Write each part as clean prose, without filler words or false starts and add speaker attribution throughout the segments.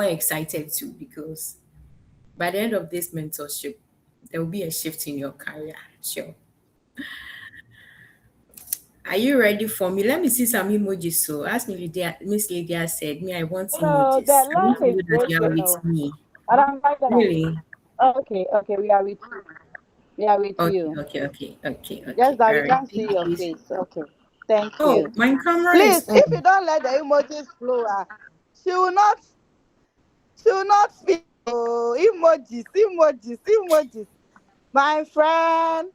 Speaker 1: excited too, because by the end of this mentorship, there will be a shift in your career. Sure. Are you ready for me? Let me see some emojis. So, as Miss Lydia said, me, I want
Speaker 2: No,
Speaker 1: emojis.
Speaker 2: the
Speaker 1: I want
Speaker 2: line
Speaker 1: to
Speaker 2: is
Speaker 1: know that you are
Speaker 2: breaking.
Speaker 1: with
Speaker 2: No,
Speaker 1: me.
Speaker 2: but I'm not gonna.
Speaker 1: Really?
Speaker 2: Okay, okay, we are with you. We are with
Speaker 1: Okay,
Speaker 2: you.
Speaker 1: okay, okay, okay,
Speaker 2: Just
Speaker 1: okay.
Speaker 2: that
Speaker 1: All
Speaker 2: we
Speaker 1: right.
Speaker 2: can't see
Speaker 1: Thank
Speaker 2: your
Speaker 1: you.
Speaker 2: face. Okay. Thank
Speaker 1: Oh,
Speaker 2: you.
Speaker 1: my camera is
Speaker 2: Please, if you
Speaker 1: on.
Speaker 2: don't let the emojis flow, she will not she will not speak. Oh, emojis, emojis, emojis. My friend,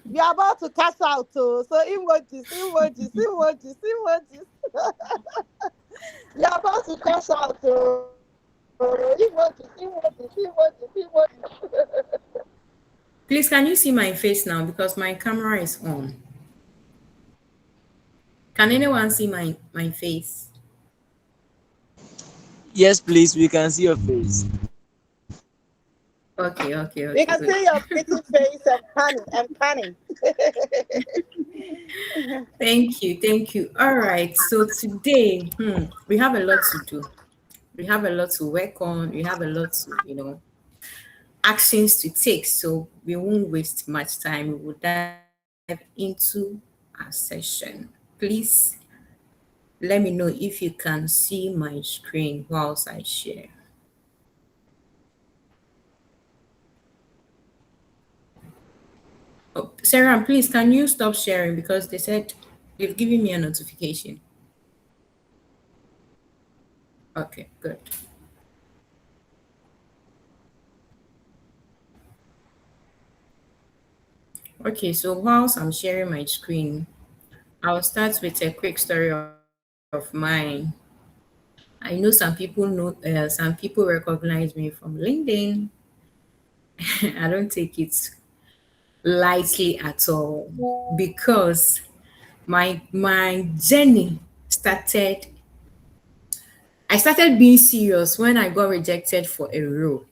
Speaker 2: we are about to cash out. Oh, so emojis, emojis, emojis, emojis. We are about to cash out. Oh, emojis, emojis, emojis, emojis.
Speaker 1: Please, can you see my face now? Because my camera is on. Can anyone see my face?
Speaker 3: Yes, please, we can see your face.
Speaker 1: Okay, okay,
Speaker 2: We
Speaker 1: okay,
Speaker 2: can
Speaker 1: good.
Speaker 2: see your pretty face and cunning.
Speaker 1: Thank you, thank you. All right. So today, we have a lot to do. We have a lot to work on. We have a lot to, actions to take. So we won't waste much time. We will dive into our session. Please let me know if you can see my screen whilst I share. Oh, Sarah, please, can you stop sharing, because they said they've given me a notification. Okay, good. Okay, so whilst I'm sharing my screen, I'll start with a quick story of mine. I know some people recognize me from LinkedIn. I don't take it lightly at all, because my journey started. I started being serious when I got rejected for a role.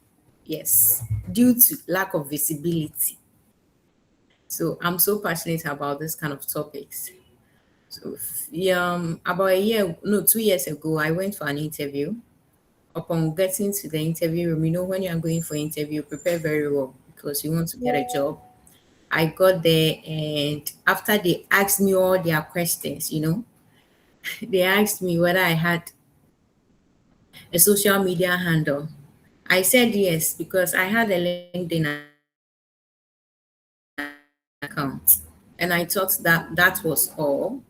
Speaker 1: Yes, due to lack of visibility. So I'm so passionate about this kind of topics. So about a year, no, 2 years ago, I went for an interview. Upon getting to the interview room, when you are going for interview, prepare very well because you want to get a job. I got there, and after they asked me all their questions, they asked me whether I had a social media handle. I said yes because I had a LinkedIn account, and I thought that was all.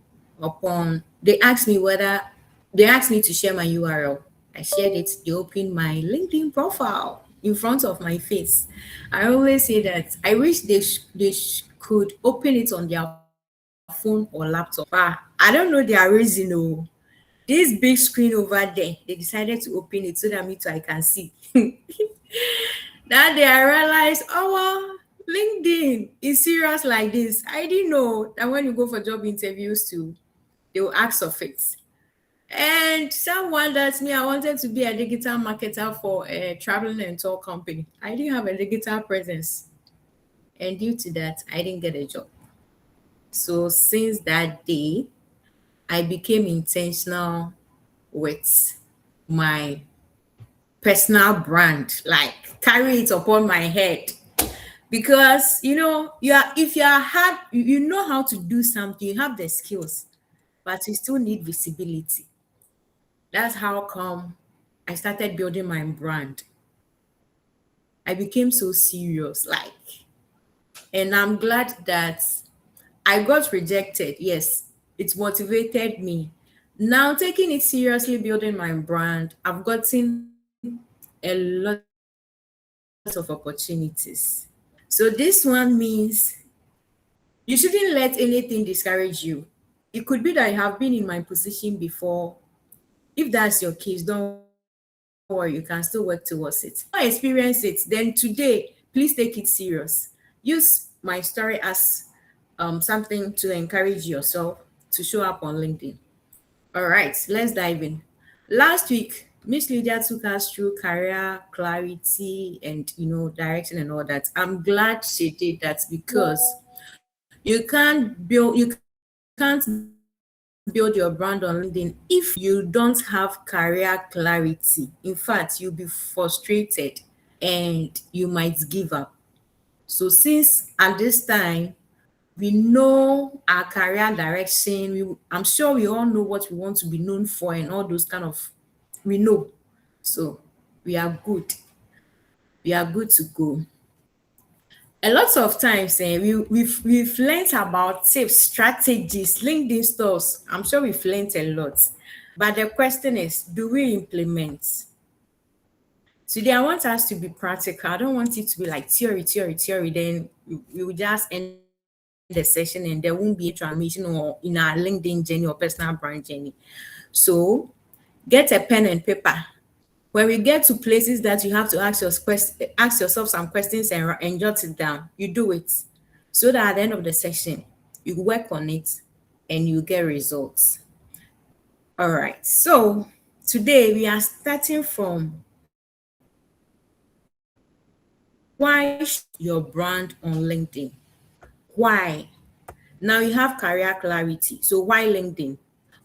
Speaker 1: Upon they asked me to share my URL. I shared it. They opened my LinkedIn profile in front of my face. I always say that I wish could open it on their phone or laptop. I don't know their reason. Oh, this big screen over there, they decided to open it so that me too I can see. That day I realized, oh well, LinkedIn is serious like this. I didn't know that when you go for job interviews too, they will ask of it. And someone that's me, I wanted to be a digital marketer for a traveling and tour company. I didn't have a digital presence. And due to that, I didn't get a job. So since that day, I became intentional with my personal brand, like carry it upon my head. Because you are if you are hard, you know how to do something, you have the skills, but you still need visibility. That's how come I started building my brand. I became so serious, like, and I'm glad that I got rejected. Yes, it motivated me. Now, taking it seriously, building my brand, I've gotten a lot of opportunities. So, this one means you shouldn't let anything discourage you. It could be that you have been in my position before. If that's your case, don't worry, you can still work towards it. If you don't experience it, then today, please take it serious. Use my story as something to encourage yourself to show up on LinkedIn. All right, let's dive in. Last week, Miss Lydia took us through career clarity and direction and all that. I'm glad she did that, because you can't build, you can't build a career build your brand on LinkedIn if you don't have career clarity. In fact, you'll be frustrated and you might give up. So since at this time we know our career direction, I'm sure we all know what we want to be known for and all those kind of, we know. So we are good. We are good to go. A lot of times we've learned about tips, strategies, LinkedIn stuffs. I'm sure we've learned a lot. But the question is, do we implement? Today, I want us to be practical. I don't want it to be like theory, theory, theory. Then we will just end the session and there won't be a transmission or in our LinkedIn journey or personal brand journey. So get a pen and paper. When we get to places that you have to ask yourself some questions and jot it down, you do it so that at the end of the session, you work on it and you get results. All right. So today we are starting from why your brand on LinkedIn. Why? Now you have career clarity. So why LinkedIn?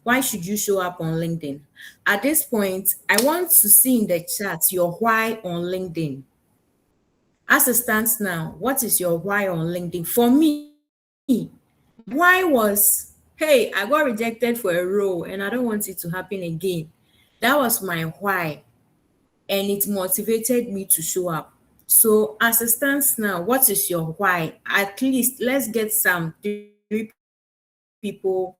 Speaker 1: Why should you show up on LinkedIn? At this point, I want to see in the chat your why on LinkedIn. As it stands now, what is your why on LinkedIn? For me, my why was, hey, I got rejected for a role and I don't want it to happen again. That was my why, and it motivated me to show up. So as it stands now, what is your why? At least let's get some 3 people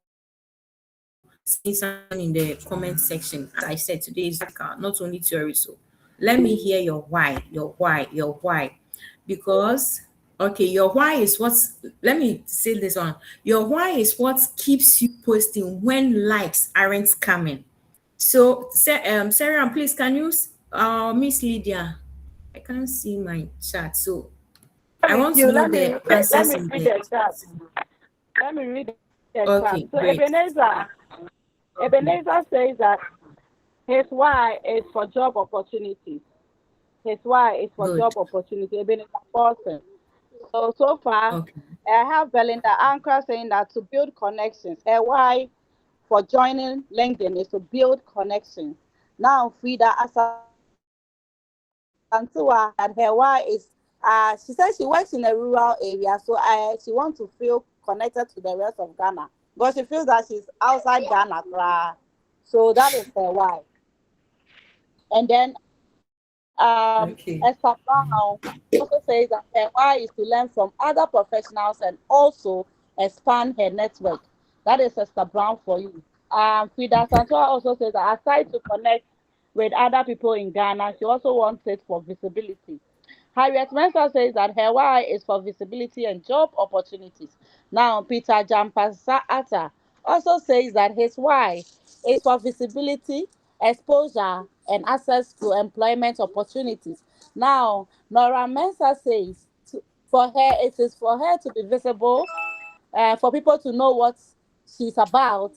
Speaker 1: saying something in the comment section. As I said, today is not only theory. So let me hear your why, your why, your why. Because okay, your why is what's, let me say this one. Your why is what keeps you posting when likes aren't coming. So Sarah, please can you Miss Lydia, I can't see my chat. So I
Speaker 2: With
Speaker 1: want to
Speaker 2: you.
Speaker 1: know
Speaker 2: Let me
Speaker 1: the
Speaker 2: let
Speaker 1: answers
Speaker 2: me
Speaker 1: in
Speaker 2: read
Speaker 1: there.
Speaker 2: the chat. Let me read the chat.
Speaker 1: Okay,
Speaker 2: So
Speaker 1: great.
Speaker 2: Ebenezer says that his why is for job opportunities. His why is for
Speaker 1: Good.
Speaker 2: job opportunity. Ebenezer Paulson. So far,
Speaker 1: Okay.
Speaker 2: I have Belinda Ankara saying that to build connections. Her why for joining LinkedIn is to build connections. Now, Vida Asantua, that her why is she says she works in a rural area, so she wants to feel connected to the rest of Ghana. But she feels that she's outside Ghana. So that is her why. And then Esther
Speaker 1: Okay.
Speaker 2: Brown also says that her why is to learn from other professionals and also expand her network. That is Esther Brown for you. Frida Santua also says that aside to connect with other people in Ghana, she also wants it for visibility. Harriet Mensa says that her why is for visibility and job opportunities. Now, Peter Jampasa Atta also says that his why is for visibility, exposure, and access to employment opportunities. Now, Nora Mensa says for her, it is for her to be visible, for people to know what she's about,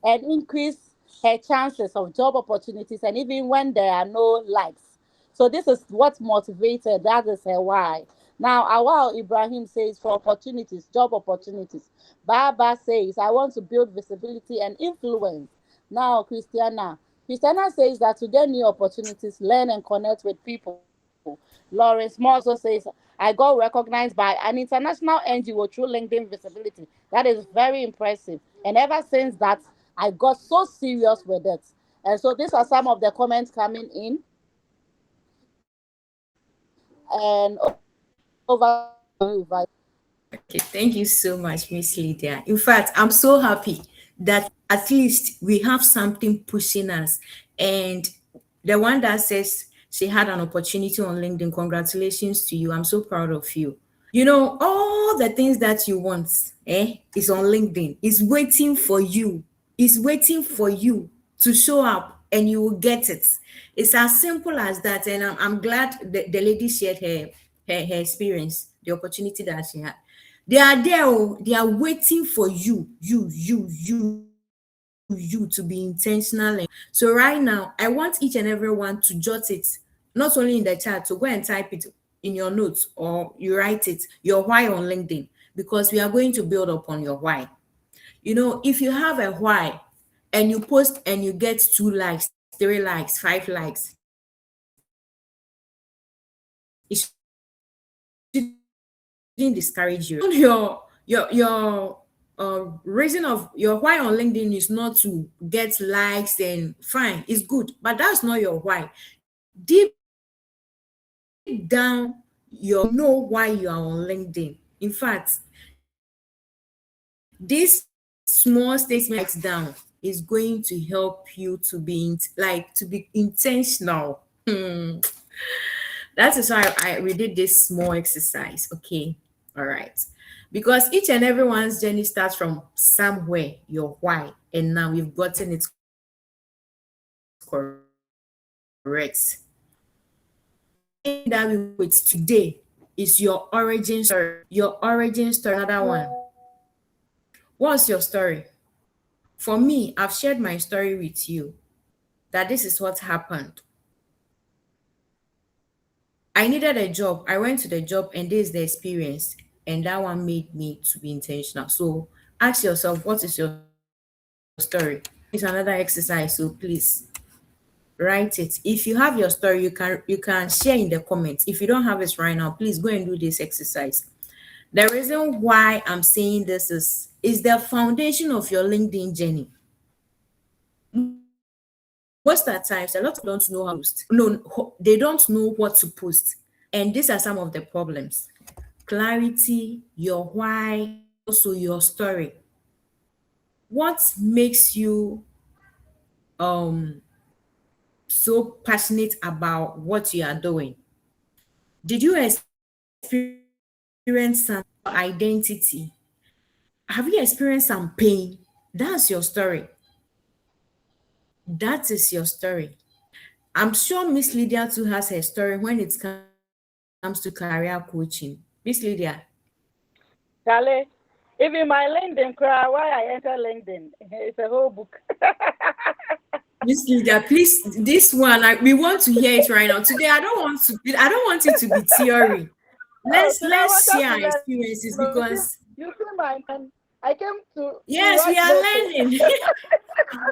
Speaker 2: and increase her chances of job opportunities, and even when there are no likes. So this is what motivated. That is her why. Now, Awal Ibrahim says for opportunities, job opportunities. Baba says, I want to build visibility and influence. Now, Christiana says that to get new opportunities, learn and connect with people. Lawrence Moore also says, I got recognized by an international NGO through LinkedIn visibility. That is very impressive. And ever since that, I got so serious with it. And so these are some of the comments coming in. And over to you, Vice.
Speaker 1: Okay, thank you so much, Miss Lydia. In fact, I'm so happy that at least we have something pushing us. And the one that says she had an opportunity on LinkedIn, congratulations to you. I'm so proud of you. You know, all the things that you want, is on LinkedIn. It's waiting for you. It's waiting for you to show up and you will get it. It's as simple as that. And I'm glad the lady shared her experience, the opportunity that she had. They are there, oh, they are waiting for you to be intentional. So right now, I want each and everyone to jot it, not only in the chat, so go and type it in your notes or you write it, your why on LinkedIn, because we are going to build up on your why. You know, if you have a why, and you post and you get 2 likes, 3 likes, 5 likes, it shouldn't discourage you. Your reason of your why on LinkedIn is not to get likes, and fine, it's good, but that's not your why. Deep down, you know why you are on LinkedIn. In fact, this small statement down is going to help you to be to be intentional. That is why we did this small exercise. Okay, all right, because each and everyone's journey starts from somewhere, your why, and now you've gotten it correct. That we with today is your origin story. Your origin story. Another one. What's your story? For me, I've shared my story with you, that this is what happened. I needed a job. I went to the job, and this is the experience. And that one made me to be intentional. So ask yourself, what is your story? It's another exercise. So please write it. If you have your story, you can share in the comments. If you don't have it right now, please go and do this exercise. The reason why I'm saying this is the foundation of your LinkedIn journey. Most of the times, a lot of don't know how to post. No, they don't know what to post. And these are some of the problems. Clarity, your why, also your story. What makes you so passionate about what you are doing? Did you experience some identity? Have you experienced some pain? That's your story. That is your story. I'm sure Miss Lydia too has her story when it comes to career coaching. Miss Lydia.
Speaker 2: Charlie, even my LinkedIn cry, why I enter LinkedIn? It's a whole book.
Speaker 1: Miss Lydia, please, this one, we want to hear it right now. Today, I don't want it to be theory. Let's
Speaker 2: Today I want us
Speaker 1: share
Speaker 2: to
Speaker 1: our
Speaker 2: learn.
Speaker 1: experiences,
Speaker 2: You
Speaker 1: because
Speaker 2: see my man. I came to
Speaker 1: yes, we
Speaker 2: write
Speaker 1: are
Speaker 2: notes.
Speaker 1: learning.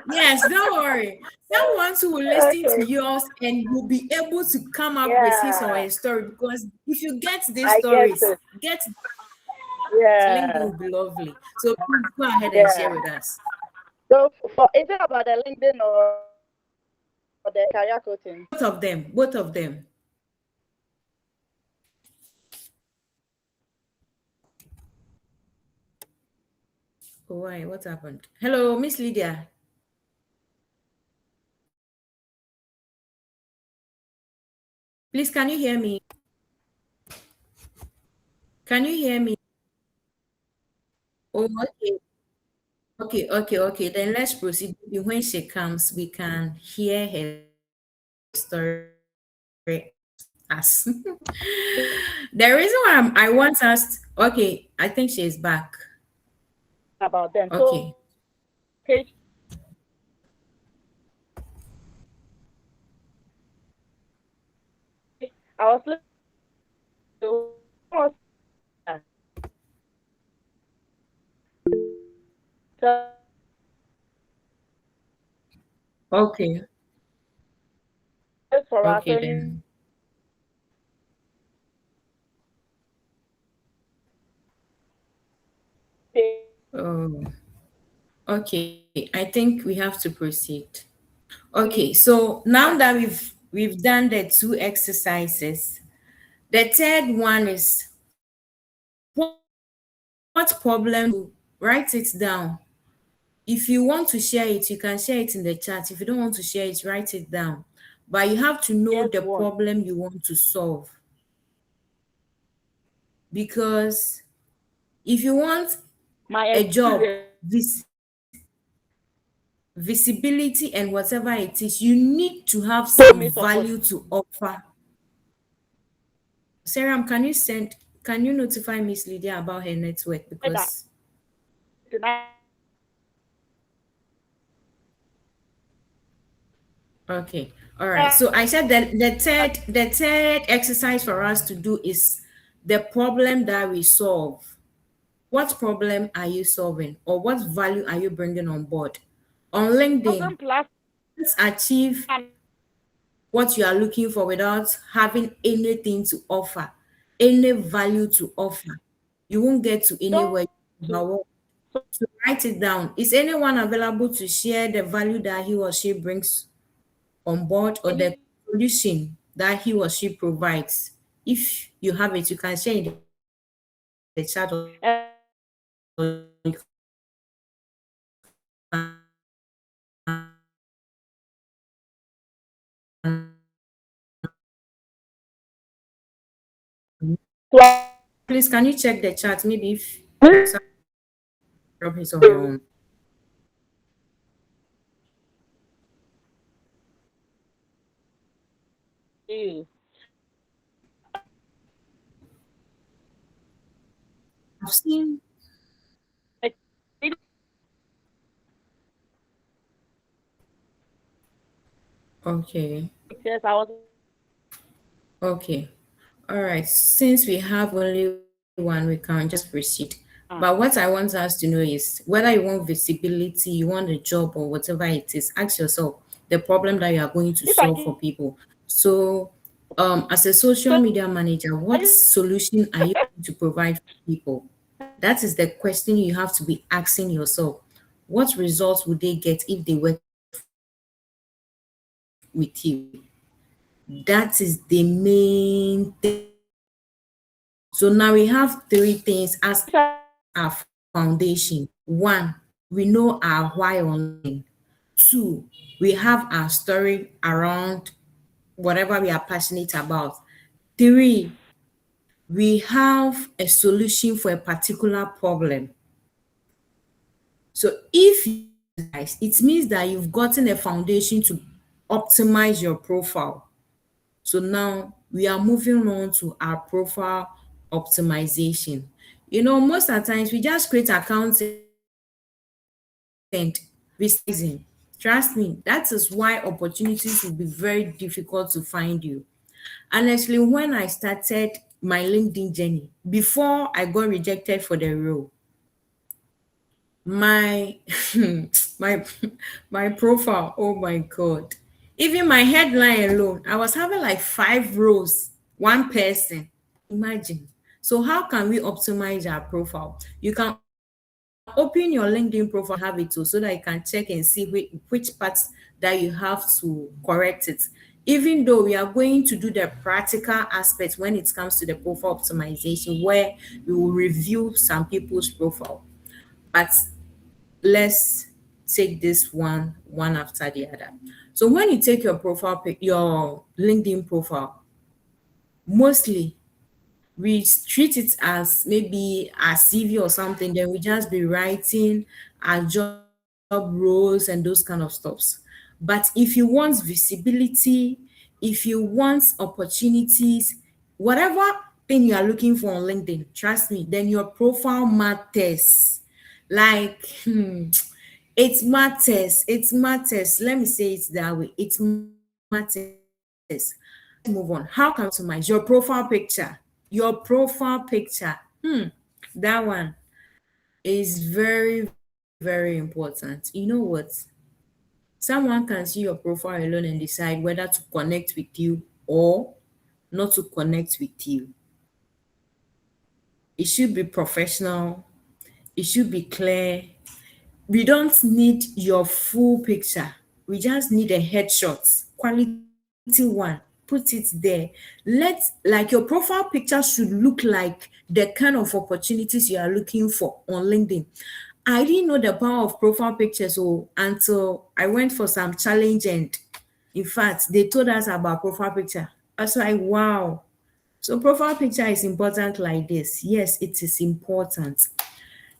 Speaker 1: Yes, don't worry. Someone who will listen to
Speaker 2: Okay.
Speaker 1: yours and will be able to come up with his or
Speaker 2: Yeah,
Speaker 1: her story, because if you get these
Speaker 2: I get
Speaker 1: stories,
Speaker 2: it.
Speaker 1: get LinkedIn
Speaker 2: Yeah,
Speaker 1: will be lovely. So please go ahead and share
Speaker 2: yeah.
Speaker 1: with us.
Speaker 2: So, is it about the LinkedIn or the career coaching?
Speaker 1: Both of them. Both of them. Oh, why? What happened? Hello, Miss Lydia. Please, can you hear me? Can you hear me? Oh, okay. Okay. Then let's proceed. Maybe when she comes, we can hear her story us. The reason why I want us, okay, I think she is back.
Speaker 2: About them.
Speaker 1: Okay.
Speaker 2: So, page. I was listening to so
Speaker 1: Okay.
Speaker 2: for us. So
Speaker 1: Okay
Speaker 2: you
Speaker 1: then. Oh, okay. I think we have to proceed. Okay, so now that we've done the two exercises, the third one is, what problem? Write it down. If you want to share it, you can share it in the chat. If you don't want to share it, write it down. But you have to know
Speaker 2: get
Speaker 1: the
Speaker 2: one.
Speaker 1: problem you want to solve. Because if you want
Speaker 2: My
Speaker 1: a job,
Speaker 2: experience.
Speaker 1: visibility, and whatever it is, you need to have
Speaker 2: Show
Speaker 1: some
Speaker 2: me support.
Speaker 1: value to offer. Sarah, can you notify Miss Lydia about her network?
Speaker 2: That
Speaker 1: Because
Speaker 2: tonight.
Speaker 1: okay, all right. So I said that the third exercise for us to do is the problem that we solve. What problem are you solving, or what value are you bringing on board? On LinkedIn,
Speaker 2: 1,000 plus
Speaker 1: let's achieve
Speaker 2: and
Speaker 1: what you are looking for without having anything to offer, any value to offer. You won't get to anywhere.
Speaker 2: don't to
Speaker 1: So write it down. Is anyone available to share the value that he or she brings on board or the
Speaker 2: any
Speaker 1: solution that he or she provides? If you have it, you can share in the chat or you can please can you check the chat? Maybe if someone drop his or her own. I've seen. Okay.
Speaker 2: yes, I was
Speaker 1: Okay. All right. Since we have only one, we can just proceed. But what I want us to know is whether you want visibility, you want a job, or whatever it is, ask yourself the problem that you are going to
Speaker 2: if I
Speaker 1: solve for
Speaker 2: give
Speaker 1: people. So, as a social
Speaker 2: so
Speaker 1: media manager,
Speaker 2: are
Speaker 1: what
Speaker 2: you
Speaker 1: solution are you going to provide for people? That is the question you have to be asking yourself. What results would they get if they work with you? That is the main thing. So now we have three things as our foundation. One, we know our why online. Two, we have our story around whatever we are passionate about. Three, we have a solution for a particular problem. So if you guys, it means that you've gotten a foundation to optimize your profile. So now we are moving on to our profile optimization. You know, most of the times we just create accounts and resizing. Trust me, that is why opportunities will be very difficult to find you. Honestly, when I started my LinkedIn journey, before I got rejected for the role, my my my profile, oh my god. Even my headline alone, I was having like 5 rows, one person. Imagine. So how can we optimize our profile? You can open your LinkedIn profile and have it too, so that you can check and see which parts that you have to correct it. Even though we are going to do the practical aspect when it comes to the profile optimization, where we will review some people's profile. But let's take this one after the other. So when you take your your LinkedIn profile, mostly we treat it as maybe a CV or something, then we just be writing our job roles and those kind of stuffs. But if you want visibility, if you want opportunities, whatever thing you are looking for on LinkedIn, trust me, then your profile matters. Like, it matters. It matters. Let me say it that way. It matters. Let's move on. How can you optimize your profile picture? Your profile picture. That one is very, very important. You know what? Someone can see your profile alone and decide whether to connect with you or not to connect with you. It should be professional. It should be clear. We don't need your full picture. We just need a headshot, quality one. Put it there. Like your profile picture should look like the kind of opportunities you are looking for on LinkedIn. I didn't know the power of profile pictures until I went for some challenge, and in fact, they told us about profile picture. I was like, wow. So profile picture is important like this. Yes, it is important.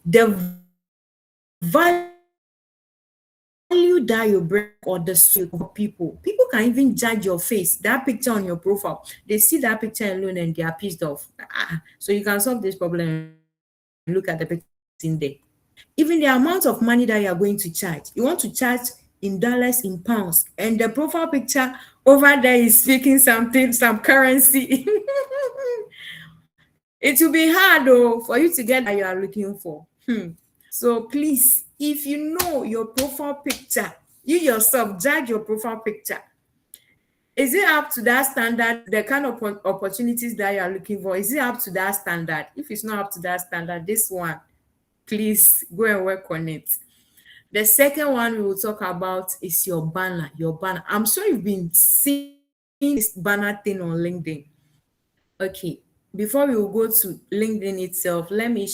Speaker 1: The value that you bring or the solution you offer people. People can even judge your face. That picture on your profile, they see that picture alone and they are pissed off. So you can solve this problem and look at the picture in there. Even the amount of money that you are going to charge, you want to charge in dollars, in pounds, and the profile picture over there is speaking something, some currency. It will be hard though for you to get that you are looking for. So please, if you know your profile picture, you yourself judge your profile picture. Is it up to that standard? The kind of opportunities that you are looking for, is it up to that standard? If it's not up to that standard, this one, please go and work on it. The second one we will talk about is your banner. Your banner. I'm sure you've been seeing this banner thing on LinkedIn. Okay, before we will go to LinkedIn itself, let me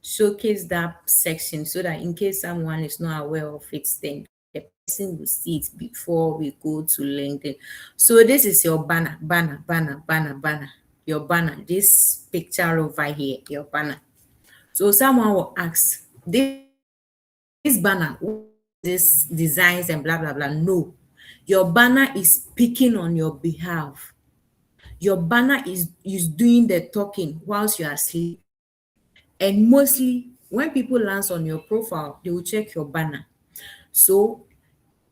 Speaker 1: showcase that section so that in case someone is not aware of it, then the person will see it before we go to LinkedIn. So this is your banner, banner. Your banner, this picture over here, your banner. So someone will ask, this banner, this designs and blah blah blah. No, your banner is speaking on your behalf. Your banner is doing the talking whilst you are asleep. And mostly when people land on your profile, they will check your banner. So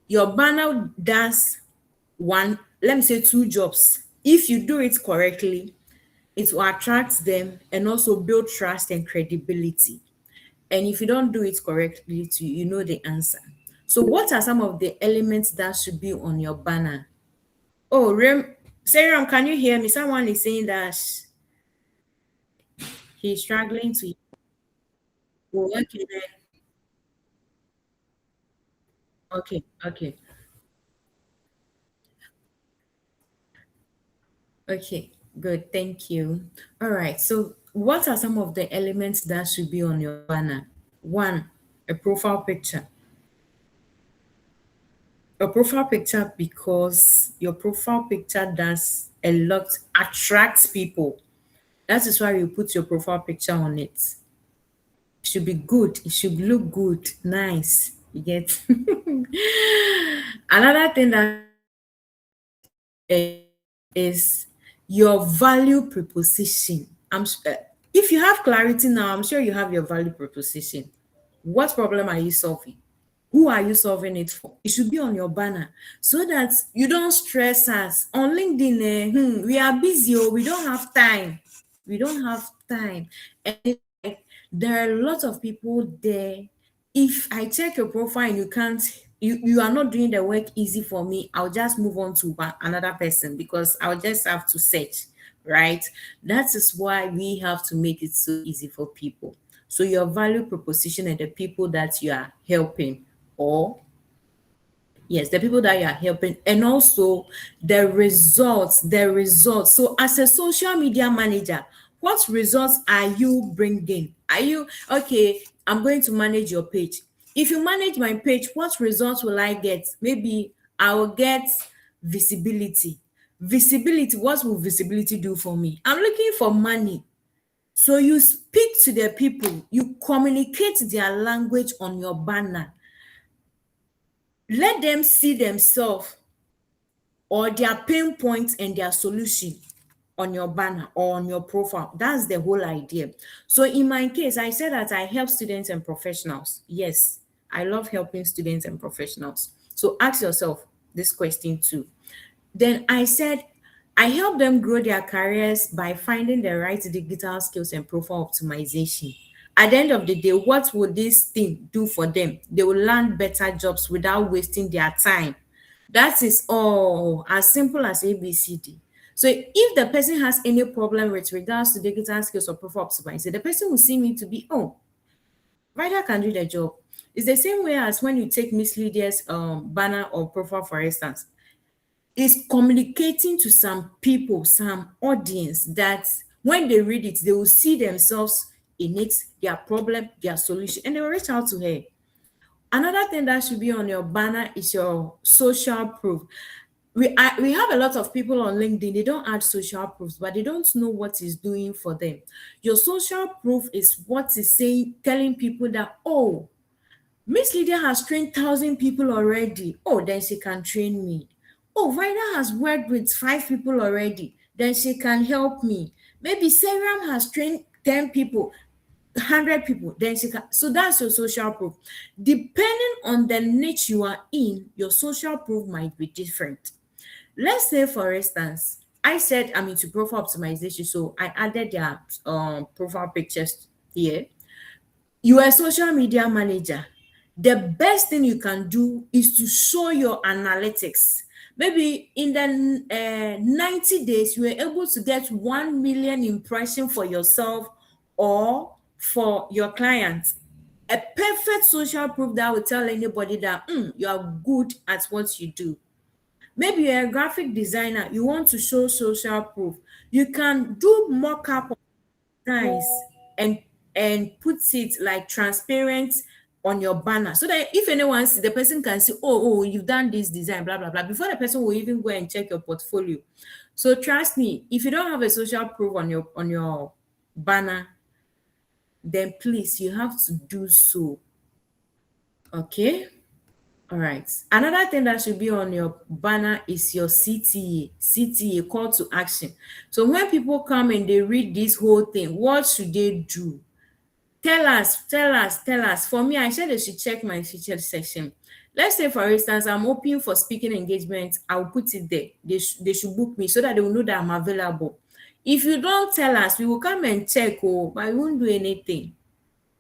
Speaker 1: your banner does one, let me say two jobs. If you do it correctly, it will attract them and also build trust and credibility. And if you don't do it correctly too, you know the answer. So what are some of the elements that should be on your banner? Oh, Seram, can you hear me? Someone is saying that he's struggling to. Oh, okay, okay. Okay, good. Thank you. All right. So, what are some of the elements that should be on your banner? One, a profile picture. A profile picture, because your profile picture does a lot, attracts people. That is why you put your profile picture on it. It should be good. It should look good, nice. You get. Another thing that is your value proposition. If you have clarity now, I'm sure you have your value proposition. What problem are you solving? Who are you solving it for? It should be on your banner so that you don't stress us. On LinkedIn, we are busy, oh, we don't have time. We don't have time. And there are a lot of people there. If I check your profile and you are not doing the work easy for me, I'll just move on to another person because I'll just have to search, right? That is why we have to make it so easy for people. So your value proposition and the people that you are helping, or yes, the people that you are helping, and also the results. So as a social media manager, what results are you bringing? Are you okay? I'm going to manage your page. If you manage my page, what results will I get? Maybe I will get visibility. Visibility, what will visibility do for me? I'm looking for money. So you speak to the people, you communicate their language on your banner. Let them see themselves or their pain points and their solution on your banner or on your profile. That's the whole idea. So in my case, I said that I help students and professionals. Yes, I love helping students and professionals. So ask yourself this question too. Then I said, I help them grow their careers by finding the right digital skills and profile optimization. At the end of the day, what will this thing do for them? They will land better jobs without wasting their time. That is all, as simple as ABCD. So if the person has any problem with regards to digital skills or profile optimization, the person will see me to be, oh, Vida can do the job. It's the same way as when you take Miss Lydia's banner or profile, for instance. Is communicating to some people, some audience, that when they read it, they will see themselves in it, their problem, their solution, and they will reach out to her. Another thing that should be on your banner is your social proof. We have a lot of people on LinkedIn, they don't add social proofs, but they don't know what is doing for them. Your social proof is what is saying, telling people that, oh, Miss Lydia has trained 1,000 people already. Oh, then she can train me. Oh, Vida has worked with 5 people already. Then she can help me. Maybe Seram has trained 10 people, 100 people. Then she can. So that's your social proof. Depending on the niche you are in, your social proof might be different. Let's say, for instance, I said I'm into profile optimization, so I added their profile pictures here. You are a social media manager. The best thing you can do is to show your analytics. Maybe in the 90 days, you were able to get 1 million impressions for yourself or for your clients. A perfect social proof that will tell anybody that you are good at what you do. Maybe you're a graphic designer, you want to show social proof. You can do mock-up designs and put it like transparent on your banner so that if anyone sees, the person can see, oh, you've done this design, blah blah blah, before the person will even go and check your portfolio. So trust me, if you don't have a social proof on your banner, then please, you have to do so. Okay. All right. Another thing that should be on your banner is your CTA, call to action. So when people come and they read this whole thing, what should they do? Tell us, tell us, tell us. For me, I said they should check my featured section. Let's say, for instance, I'm open for speaking engagement. I'll put it there. They should book me so that they will know that I'm available. If you don't tell us, we will come and check, but we won't do anything.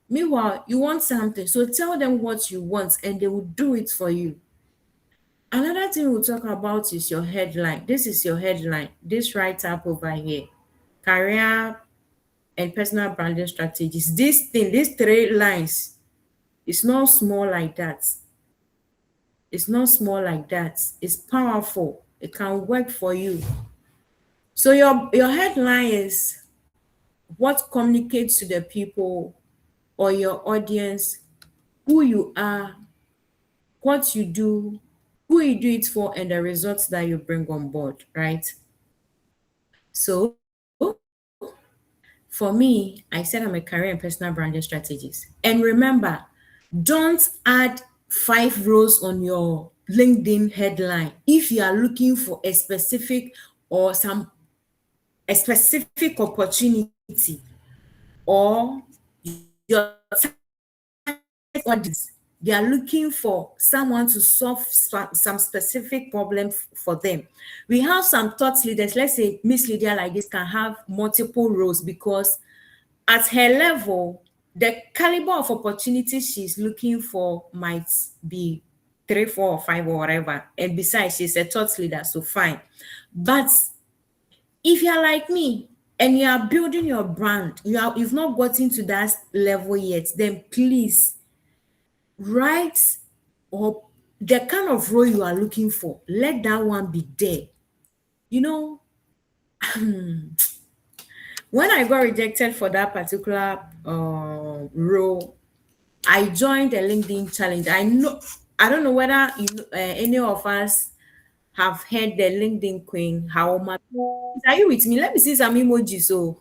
Speaker 1: Meanwhile, you want something, so tell them what you want and they will do it for you. Another thing we'll talk about is your headline. This is your headline. This right up over here. Career and personal branding strategies. This thing, these 3 lines, it's not small like that. It's not small like that. It's powerful. It can work for you. So your headline is what communicates to the people or your audience who you are, what you do, who you do it for, and the results that you bring on board, right? So for me, I said I'm a career and personal branding strategist. And remember, don't add 5 rows on your LinkedIn headline if you are looking for a specific or a specific opportunity or your audience. They are looking for someone to solve some specific problem for them. We have some thought leaders, let's say Miss Lydia like this can have multiple roles because at her level, the caliber of opportunities she's looking for might be 3, 4, or 5 or whatever. And besides, she's a thought leader, so fine. But if you're like me and you are building your brand, you've not gotten to that level yet, then please write or the kind of role you are looking for. Let that one be there. You know, when I got rejected for that particular role, I joined the LinkedIn challenge. I don't know whether any of us have heard the LinkedIn queen, Haoma. Are you with me? Let me see some emojis. So,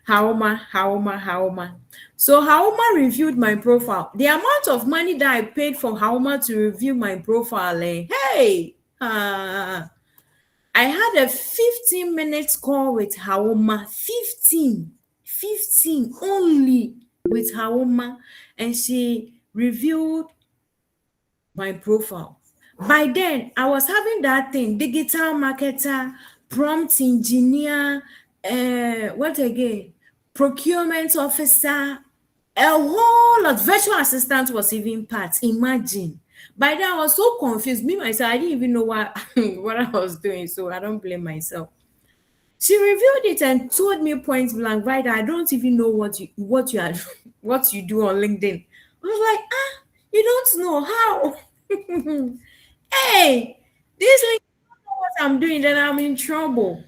Speaker 1: Haoma. So Haoma reviewed my profile. The amount of money that I paid for Haoma to review my profile, hey, I had a 15-minute call with Haoma. 15 only with Haoma, and she reviewed my profile. By then, I was having that thing, digital marketer, prompt engineer, what again? Procurement officer, a whole lot. Virtual assistant was even part. Imagine. By then, I was so confused. Me, myself, I didn't even know what, what I was doing, so I don't blame myself. She reviewed it and told me point blank, Vida, I don't even know what you are what you do on LinkedIn. I was like, you don't know how? Hey, this LinkedIn, know what I'm doing, then I'm in trouble.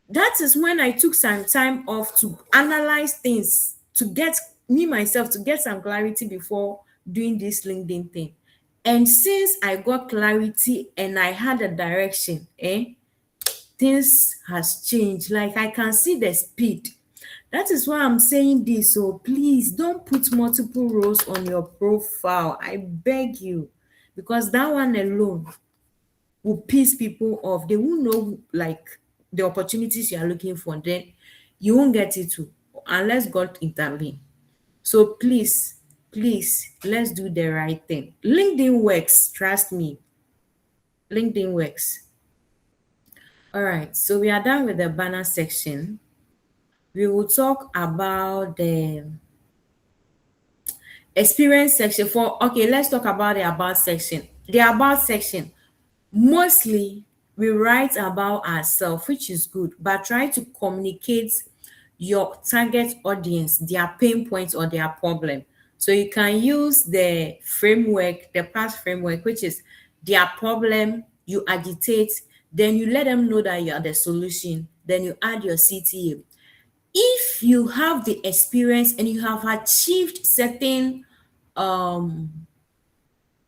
Speaker 1: That is when I took some time off to analyze things, to get me myself to get some clarity before doing this LinkedIn thing. And since I got clarity and I had a direction, things has changed. Like I can see the speed. That is why I'm saying this. So please don't put multiple rows on your profile. I beg you, because that one alone will piss people off. They won't know like the opportunities you are looking for. Then you won't get it too unless God intervene. So please, let's do the right thing. LinkedIn works. Trust me. LinkedIn works. All right, so we are done with the banner section. We will talk about the experience section for, okay, let's talk about the about section. The about section, mostly we write about ourselves, which is good, but try to communicate your target audience, their pain points or their problem. So you can use the framework, the past framework, which is their problem, you agitate, then you let them know that you are the solution, then you add your CTA. If you have the experience and um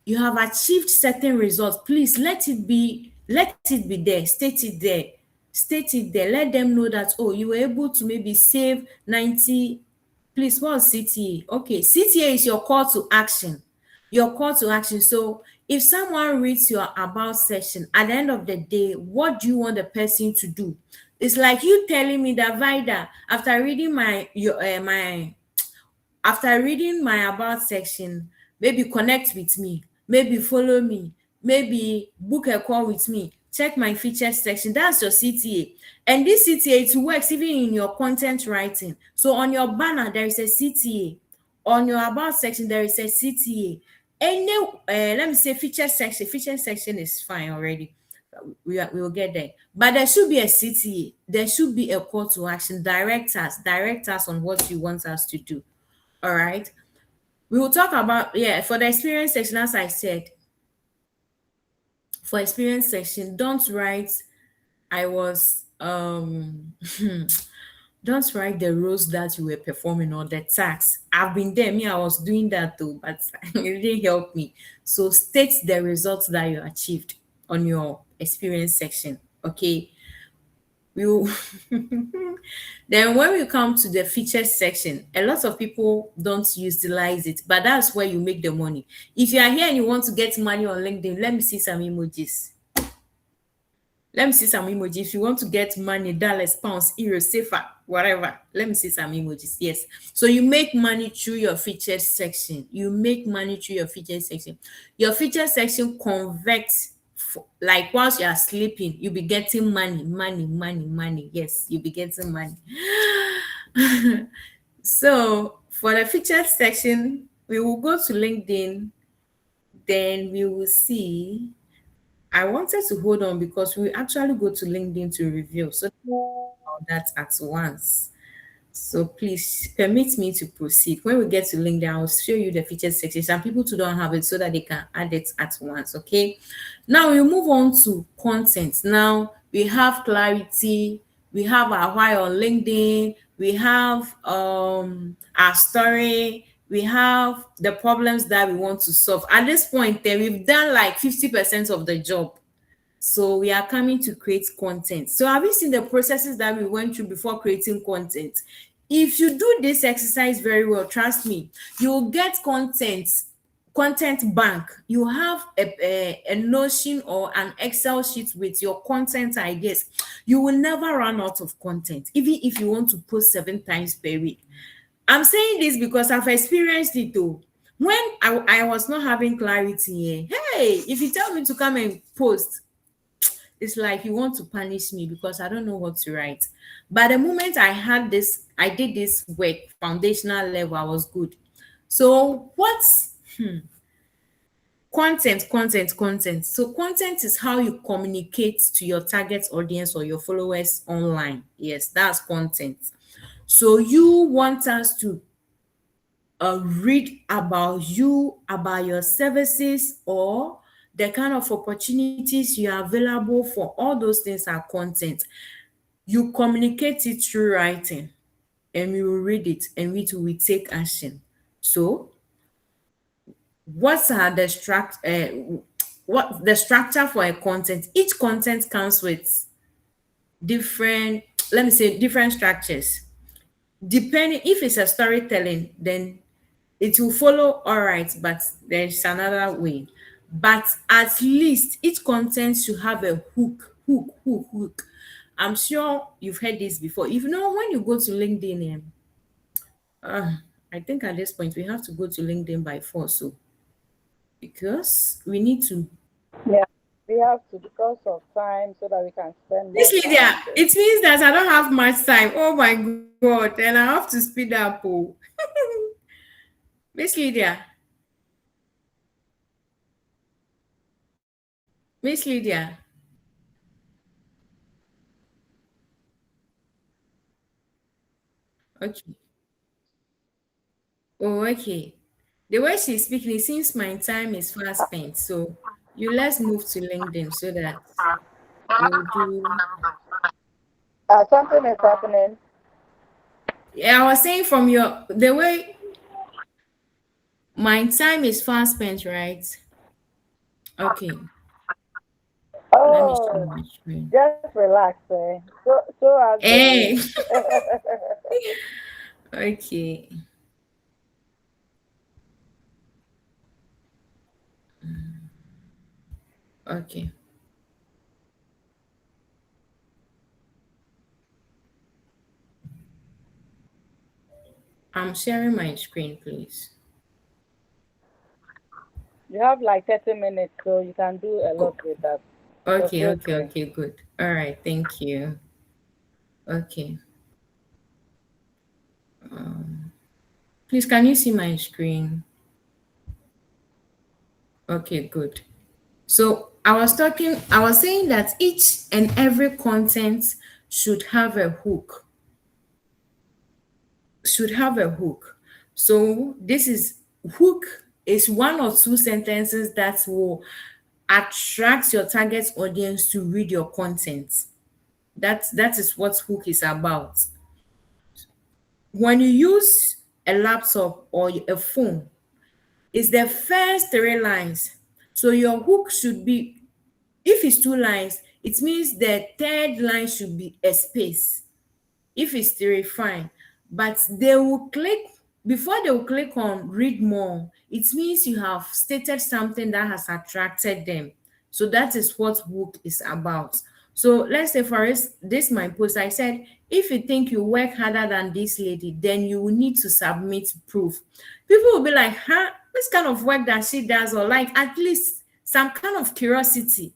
Speaker 1: you have achieved certain results, please let it be there, state it there, let them know that, oh, you were able to maybe save 90. Please, what's CTA? Okay, CTA is your call to action. So if someone reads your about section, at the end of the day, what do you want the person to do? It's like you telling me that, Vida, after reading my about section, maybe connect with me, maybe follow me, maybe book a call with me, check my features section. That's your CTA. And this CTA, it works even in your content writing. So on your banner, there is a CTA. On your about section, there is a CTA. Any, let me say feature section is fine already. We will get there. But there should be a CTA. There should be a call to action. Direct us on what you want us to do. All right. We will talk about, yeah, for the experience section, as I said, for experience section, don't write, I was, don't write the roles that you were performing or the tasks. I've been there. Me, I was doing that too, but it didn't help me. So state the results that you achieved on your experience section. Okay. We will then when we come to the features section, a lot of people don't utilize it, but that's where you make the money. If you are here and you want to get money on LinkedIn, let me see some emojis. Let me see some emojis. If you want to get money, dollars, pounds, euros, safer, whatever, let me see some emojis. Yes. So you make money through your featured section. Your featured section converts, like whilst you are sleeping, you'll be getting money. Yes, you'll be getting money. So for the featured section, we will go to LinkedIn, then we will see. I wanted to hold on because we actually go to LinkedIn to review. So that at once. So please permit me to proceed. When we get to LinkedIn, I'll show you the featured section. Some people too don't have it so that they can add it at once. Okay. Now we move on to content. Now we have clarity. We have our why on LinkedIn. We have our story. We have the problems that we want to solve. At this point, we've done like 50% of the job. So we are coming to create content. So have you seen the processes that we went through before creating content? If you do this exercise very well, trust me, you will get content bank. You have a Notion or an Excel sheet with your content ideas. You will never run out of content, even if you want to post 7 times per week. I'm saying this because I've experienced it too. When I was not having clarity, hey, if you tell me to come and post, it's like you want to punish me because I don't know what to write. But the moment I did this work, foundational level, I was good. So what's content? So content is how you communicate to your target audience or your followers online. Yes, that's content. So you want us to read about you, about your services, or the kind of opportunities you are available for. All those things are content. You communicate it through writing, and we will read it, and we will take action. So what are the what the structure for a content? Each content comes with different, let me say, different structures. Depending if it's a storytelling, then it will follow all right, but there's another way. But at least each content should have a hook. I'm sure you've heard this before. If you know, when you go to LinkedIn, I think at this point we have to go to LinkedIn by force. So because we need to
Speaker 2: Yeah. We have to because of time so that we can spend
Speaker 1: This
Speaker 2: more
Speaker 1: Lydia,
Speaker 2: time there.
Speaker 1: it means that I don't have much time. Oh my God. And I have to speed up. Oh. Miss Lydia. Miss Lydia. Okay. Oh, okay. The way she's speaking, it seems my time is fast spent. So you let's move to LinkedIn so that we'll do.
Speaker 2: Something is happening.
Speaker 1: Yeah, I was saying from your the way my time is fast spent, right? Okay. Let me share
Speaker 2: Oh,
Speaker 1: my screen.
Speaker 2: just relax. So as the
Speaker 1: Hey.
Speaker 2: wind.
Speaker 1: Okay. Okay. I'm sharing my screen, please.
Speaker 2: You have like 30 minutes, so you can do a
Speaker 1: Oh,
Speaker 2: lot with that. So
Speaker 1: okay,
Speaker 2: feel
Speaker 1: okay,
Speaker 2: free.
Speaker 1: okay, good. All right, thank you. Okay. Please, can you see my screen? Okay, good. So I was saying that each and every content should have a hook, should have a hook. So this is hook is one or two sentences that will attract your target audience to read your content. That is what hook is about. When you use a laptop or a phone, it's the first three lines. So your hook should be, if it's two lines, it means the third line should be a space. If it's three, fine. But they will click, before they will click on read more, it means you have stated something that has attracted them. So that is what hook is about. So let's say for this my post, I said, if you think you work harder than this lady, then you will need to submit proof. People will be like, huh, this kind of work that she does, or like at least some kind of curiosity.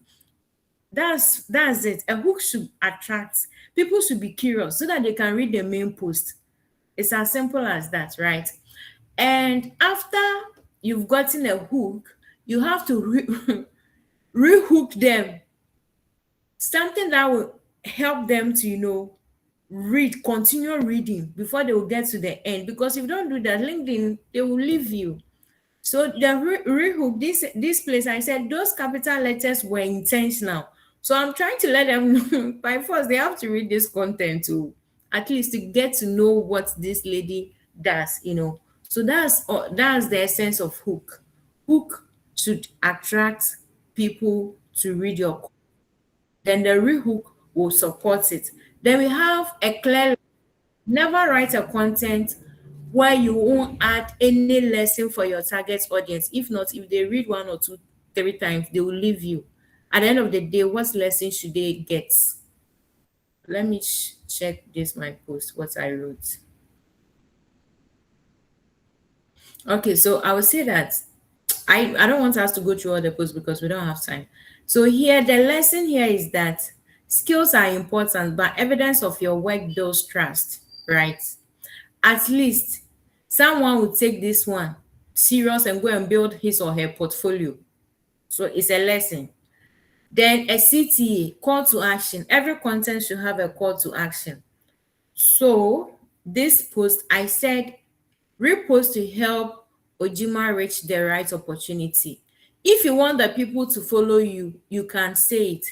Speaker 1: That's it. A hook should attract, people should be curious so that they can read the main post. It's as simple as that, right? And after you've gotten a hook, you have to rehook them, something that will help them to read, continue reading before they will get to the end. Because if you don't do that, LinkedIn, they will leave you. So the rehook, this place, I said those capital letters were intentional. So I'm trying to let them know by force they have to read this content to at least to get to know what this lady does. So that's the essence of hook. Hook should attract people to read your, then the rehook will support it. Then we have a clear, never write a content where you won't add any lesson for your target audience. If not, if they read one or two, three times, they will leave you. At the end of the day, what lesson should they get? Let me check this my post, what I wrote. Okay, so I would say that I don't want us to go through all the posts because we don't have time. So here, the lesson here is that skills are important, but evidence of your work builds trust, right? At least someone will take this one serious and go and build his or her portfolio. So it's a lesson. Then a CTA, call to action. Every content should have a call to action. So this post, I said, repost to help Ojima reach the right opportunity. If you want the people to follow you, you can say it.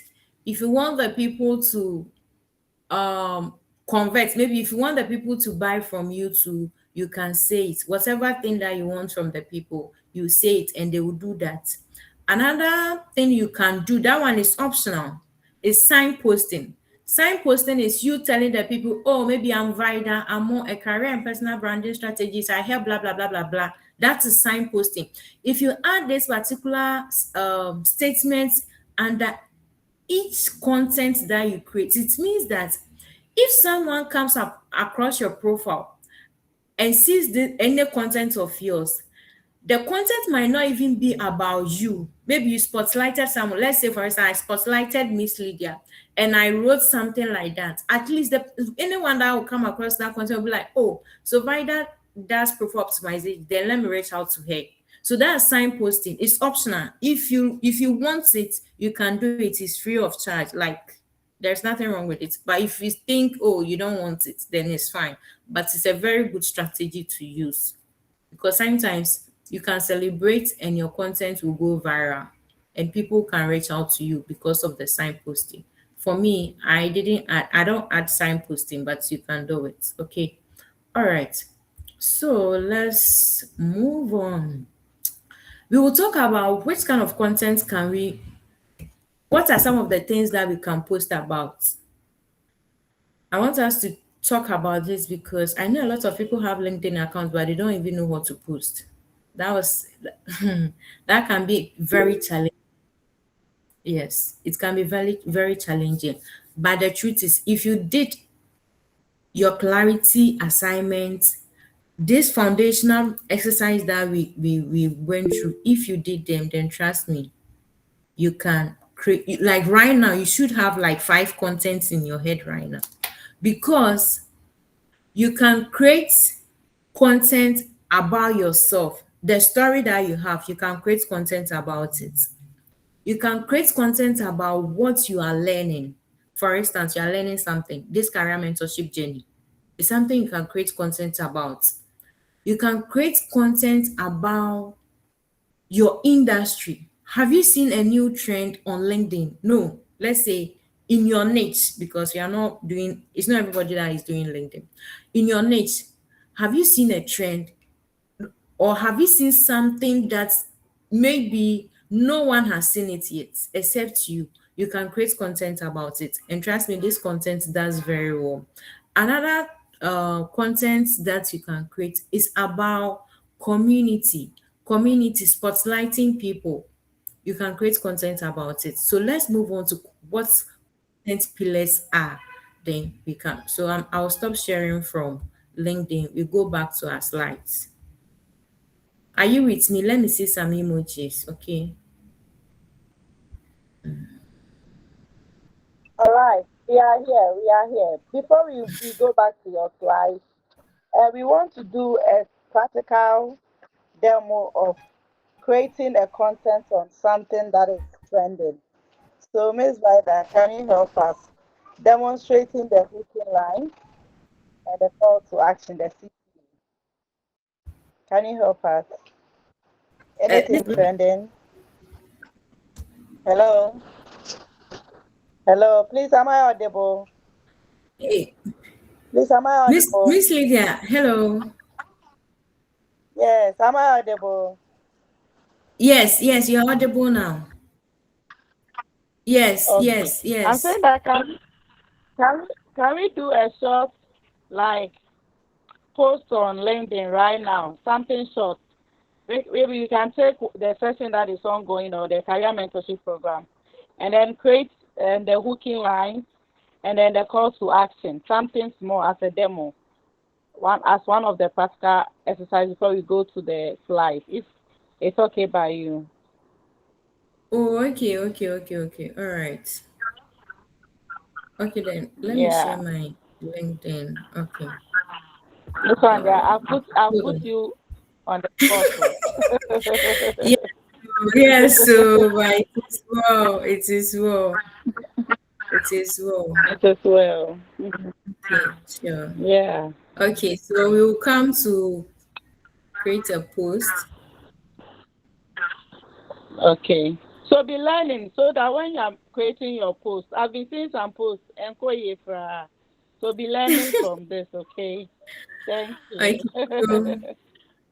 Speaker 1: If you want the people to convert, maybe if you want the people to buy from you too, you can say it. Whatever thing that you want from the people, you say it and they will do that. Another thing you can do, that one is optional, is signposting. Signposting is you telling the people, oh, maybe I'm Vida, I'm more a career and personal branding strategist, I help blah blah blah blah blah. That's a signposting. If you add this particular statement under each content that you create, it means that if someone comes up across your profile and sees any content of yours, The content might not even be about you. Maybe you spotlighted someone. Let's say, for instance, I spotlighted Miss Lydia and I wrote something like that. At least anyone that will come across that content will be like, oh, so Vida does profile optimization, then let me reach out to her. So that's signposting. It's optional. If you want it, you can do it. It's free of charge. Like there's nothing wrong with it. But if you think, oh, you don't want it, then it's fine. But it's a very good strategy to use because sometimes you can celebrate and your content will go viral and people can reach out to you because of the signposting. For me, I don't add signposting, but you can do it. Okay. All right. So let's move on. We will talk about which kind of content can we, what are some of the things that we can post about. I want us to talk about this because I know a lot of people have LinkedIn accounts, but they don't even know what to post. That was that can be very challenging. Yes, it can be very, very challenging. But the truth is, if you did your clarity assignment, this foundational exercise that we went through, if you did them, then trust me, you can create, like right now, you should have like 5 contents in your head right now because you can create content about yourself. The story that you have, you can create content about it. You can create content about what you are learning. For instance, you are learning something. This career mentorship journey is something you can create content about. You can create content about your industry. Have you seen a new trend on LinkedIn? No. Let's say in your niche, because we are not doing, it's not everybody that is doing LinkedIn. In your niche, have you seen a trend or have you seen something that maybe no one has seen it yet except you? You can create content about it. And trust me, this content does very well. Another content that you can create is about community, community spotlighting people. You can create content about it. So let's move on to what content pillars are. Then we can. So I'll stop sharing from LinkedIn. We go back to our slides. Are you with me? Let me see some emojis. Okay.
Speaker 2: All right, we are here. We are here. Before we go back to your slides, we want to do a practical demo of creating a content on something that is trending. So, Ms. Vida, can you help us demonstrating the hooking line and the call to action, the CP? Can you help us? Anything trending? Hello? Hello, please, am I audible?
Speaker 1: Hey,
Speaker 2: Please, am I audible?
Speaker 1: Miss Lydia, hello.
Speaker 2: Yes, am I audible?
Speaker 1: Yes, you're audible now. Yes,
Speaker 2: Okay. I'm
Speaker 1: yes.
Speaker 2: saying that can we do a short like post on LinkedIn right now? Something short. Maybe you can take the session that is ongoing or the career mentorship program, and then create the hooking lines, and then the call to action. Something small as a demo, one of the practical exercises before we go to the slide. If it's okay by you.
Speaker 1: Oh, okay. All right. Okay, then let me share
Speaker 2: Yeah.
Speaker 1: my LinkedIn. Okay.
Speaker 2: This one, yeah,
Speaker 1: Uh,
Speaker 2: I'll
Speaker 1: hold
Speaker 2: put
Speaker 1: on.
Speaker 2: you on the spot.
Speaker 1: Yeah, yes, so but it is well. It is well. It is well.
Speaker 2: It as well.
Speaker 1: Okay, sure.
Speaker 2: Yeah.
Speaker 1: Okay, so we will come to create a post.
Speaker 2: Okay. So be learning so that when you're creating your post, I've been seeing some posts and so be learning from this, okay? Thank
Speaker 1: Okay,
Speaker 2: you.
Speaker 1: so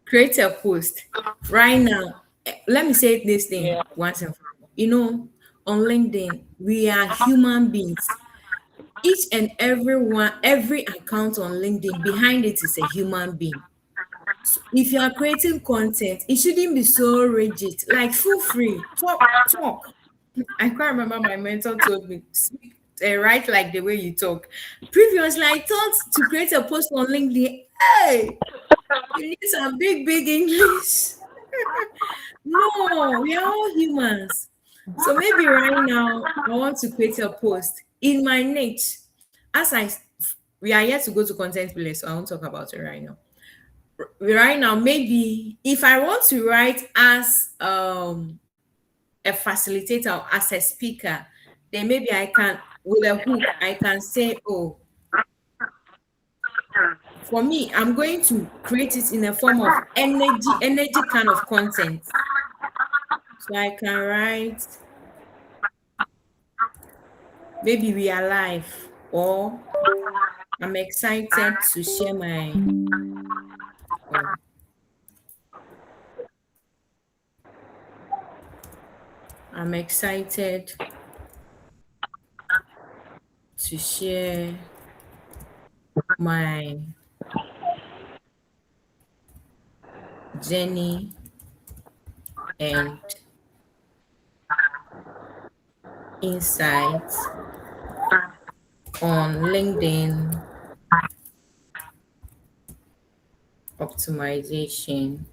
Speaker 1: create a post right now. Let me say this thing
Speaker 2: Yeah.
Speaker 1: once and for all. On LinkedIn, we are human beings. Each and every one, every account on LinkedIn, behind it is a human being. So if you are creating content, it shouldn't be so rigid. Like, feel free, talk. I can't remember my mentor told me, speak, write like the way you talk. Previously, I thought to create a post on LinkedIn, hey, you need some big English. No, we are all humans. So maybe right now I want to create a post in my niche. As I we are yet to go to content place, so I won't talk about it right now. Right now, maybe if I want to write as a facilitator or as a speaker, then maybe I can with a hook, I can say, oh, for me, I'm going to create it in a form of energy kind of content. So I can write, maybe we are live, or I'm excited to share my oh, I'm excited to share my journey and insights on LinkedIn optimization,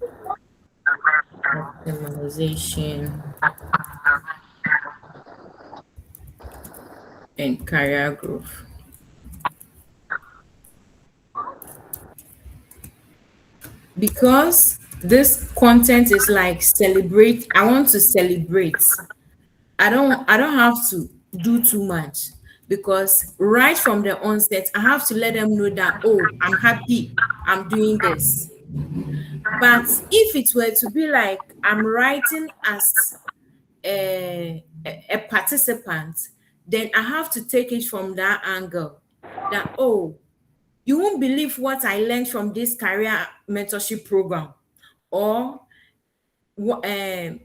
Speaker 1: optimization and career growth. Because this content is like celebrate, I want to celebrate. I don't have to do too much, because right from the onset I have to let them know that, oh, I'm happy I'm doing this. But if it were to be like I'm writing as a participant, then I have to take it from that angle that, oh, you won't believe what I learned from this career mentorship program, or um,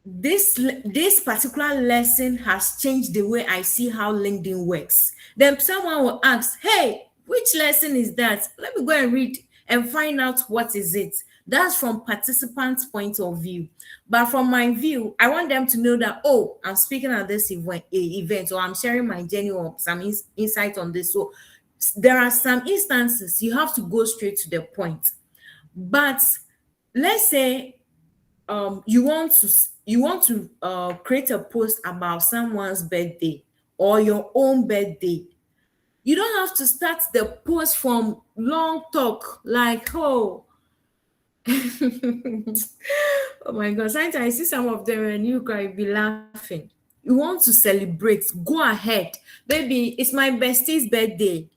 Speaker 1: this particular lesson has changed the way I see how LinkedIn works. Then someone will ask, hey, which lesson is that? Let me go and read and find out what is it. That's from participants' point of view. But from my view, I want them to know that, oh, I'm speaking at this event, or I'm sharing my journey or some insight on this. So there are some instances you have to go straight to the point. But let's say you want to create a post about someone's birthday or your own birthday. You don't have to start the post from long talk like, oh, oh my god, sometimes I see some of them and you can be laughing. You want to celebrate, go ahead. Maybe it's my bestie's birthday,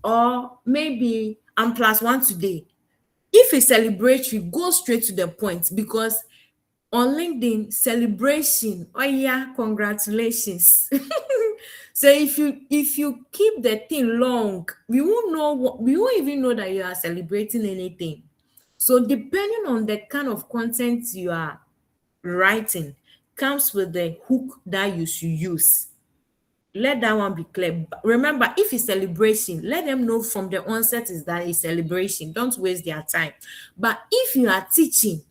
Speaker 1: or maybe I'm plus one today. If it's celebratory, go straight to the point, because on LinkedIn, celebration, oh yeah, congratulations. So if you keep the thing long, we won't even know that you are celebrating anything. So depending on the kind of content you are writing, comes with the hook that you should use. Let that one be clear. Remember, if it's celebration, let them know from the onset is that a celebration. Don't waste their time. But if you are teaching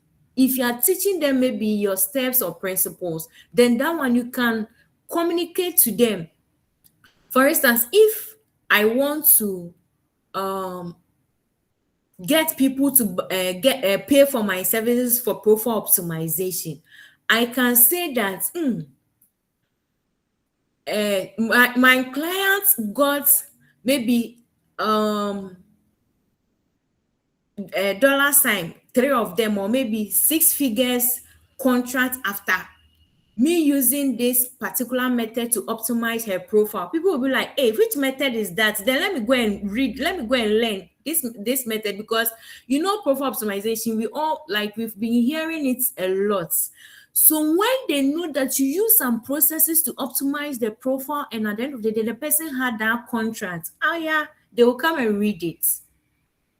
Speaker 1: them maybe your steps or principles, then that one you can communicate to them. For instance, if I want to um get people to get pay for my services for profile optimization, I can say that my clients got maybe a dollar sign, three of them, or maybe six figures contract after me using this particular method to optimize her profile. People will be like, hey, which method is that? Then let me go and read, let me go and learn this method, because profile optimization, we've been hearing it a lot. So when they know that you use some processes to optimize the profile, and at the end of the day the person had that contract, yeah, they will come and read it.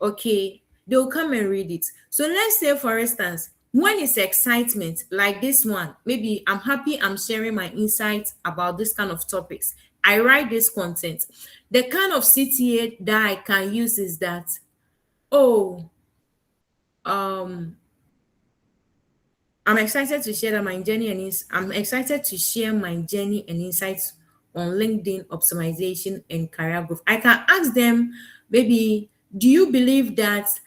Speaker 1: Okay, they'll come and read it. So let's say, for instance, when it's excitement like this one, maybe I'm happy I'm sharing my insights about this kind of topics. I write this content. The kind of CTA that I can use is that, oh, I'm excited to share my journey I'm excited to share my journey and insights on LinkedIn optimization and career growth. I can ask them, maybe, do you believe that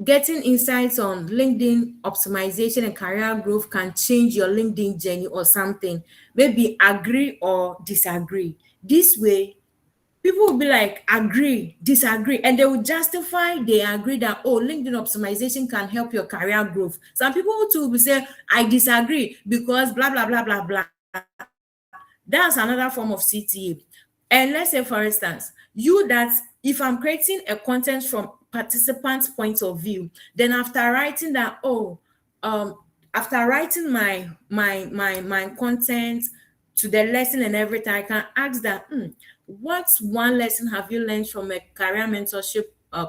Speaker 1: getting insights on LinkedIn optimization and career growth can change your LinkedIn journey or something. Maybe agree or disagree. This way, people will be like, agree, disagree, and they will justify they agree that, oh, LinkedIn optimization can help your career growth. Some people too will say, I disagree because blah, blah, blah, blah, blah. That's another form of CTA. And let's say, for instance, you that if I'm creating a content from participants' point of view, then after writing that, oh, um, after writing my content to the lesson and everything, I can ask that, what one lesson have you learned from a career mentorship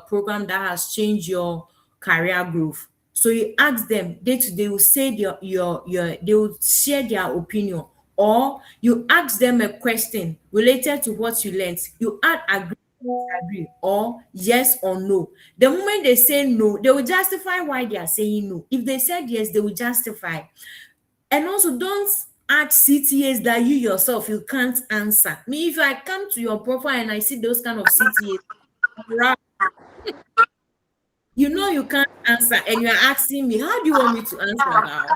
Speaker 1: program that has changed your career growth? So you ask them, they will say they will share their opinion, or you ask them a question related to what you learned. You add agree, disagree, or yes or no. The moment they say no, they will justify why they are saying no. If they said yes, they will justify. And also, don't add CTAs that you yourself you can't answer. Me, if I come to your profile and I see those kind of CTAs, you know you can't answer, and you're asking me, how do you want me to answer that?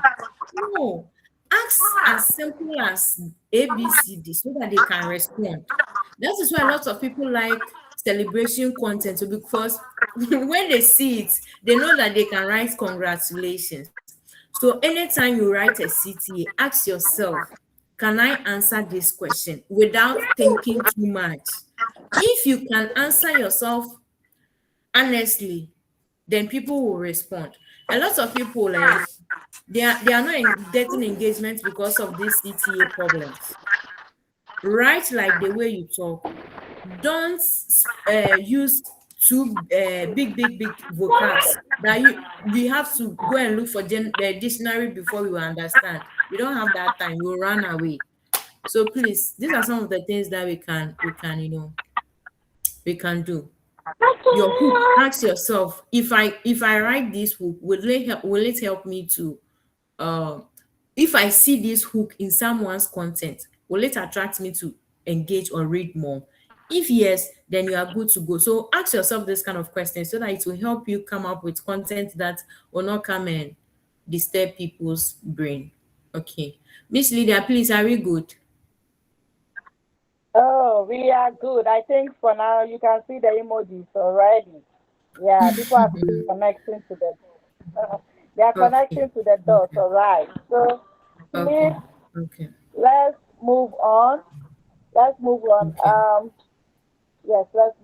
Speaker 1: No. Ask as simple as ABCD so that they can respond. That is why a lot of people like celebration content, because when they see it, they know that they can write congratulations. So anytime you write a CTA, ask yourself, can I answer this question without thinking too much? If you can answer yourself honestly, then people will respond. A lot of people, they are not getting engagement because of these CTA problems. Write like the way you talk. Don't use too big vocabs that we have to go and look for the dictionary before we will understand. We don't have that time. We'll run away. So please, these are some of the things that we can do. Your hook, ask yourself, if I write this hook, will it help me to uh if I see this hook in someone's content, will it attract me to engage or read more? If yes, then you are good to go. So ask yourself this kind of questions so that it will help you come up with content that will not come and disturb people's brain. Okay, Miss Lydia, please, are we good?
Speaker 2: Oh, we are good. I think for now you can see the emojis already. Yeah, people are connecting to the they are
Speaker 1: Okay,
Speaker 2: connecting to the dots,
Speaker 1: okay,
Speaker 2: all right. So please
Speaker 1: okay, okay,
Speaker 2: let's move on. Let's move on.
Speaker 1: okay,
Speaker 2: Yes, let's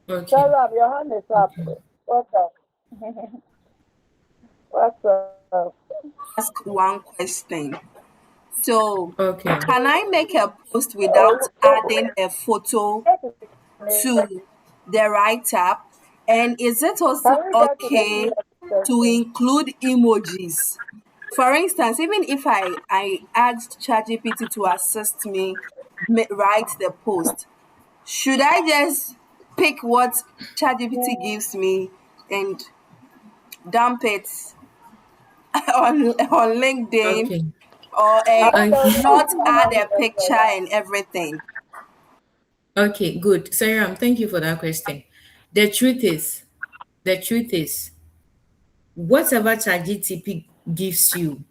Speaker 1: okay,
Speaker 2: Salam, your hand is up.
Speaker 1: okay,
Speaker 2: What's up? What's up?
Speaker 4: Ask one question. So,
Speaker 1: okay.
Speaker 4: can I make a post without
Speaker 2: Oh,
Speaker 4: adding a photo to the write up? And is it
Speaker 2: can
Speaker 4: also
Speaker 2: we get to the
Speaker 4: okay
Speaker 2: serious
Speaker 4: to
Speaker 2: question?
Speaker 4: include emojis? For instance, even if I asked ChatGPT to assist me write the post, should I just pick what ChatGPT gives me and dump it on LinkedIn,
Speaker 1: Okay.
Speaker 4: or
Speaker 2: I don't know.
Speaker 4: not add a picture and everything?
Speaker 1: Okay, good. Sarah, thank you for that question. The truth is, the truth is, whatever ChatGPT gives you,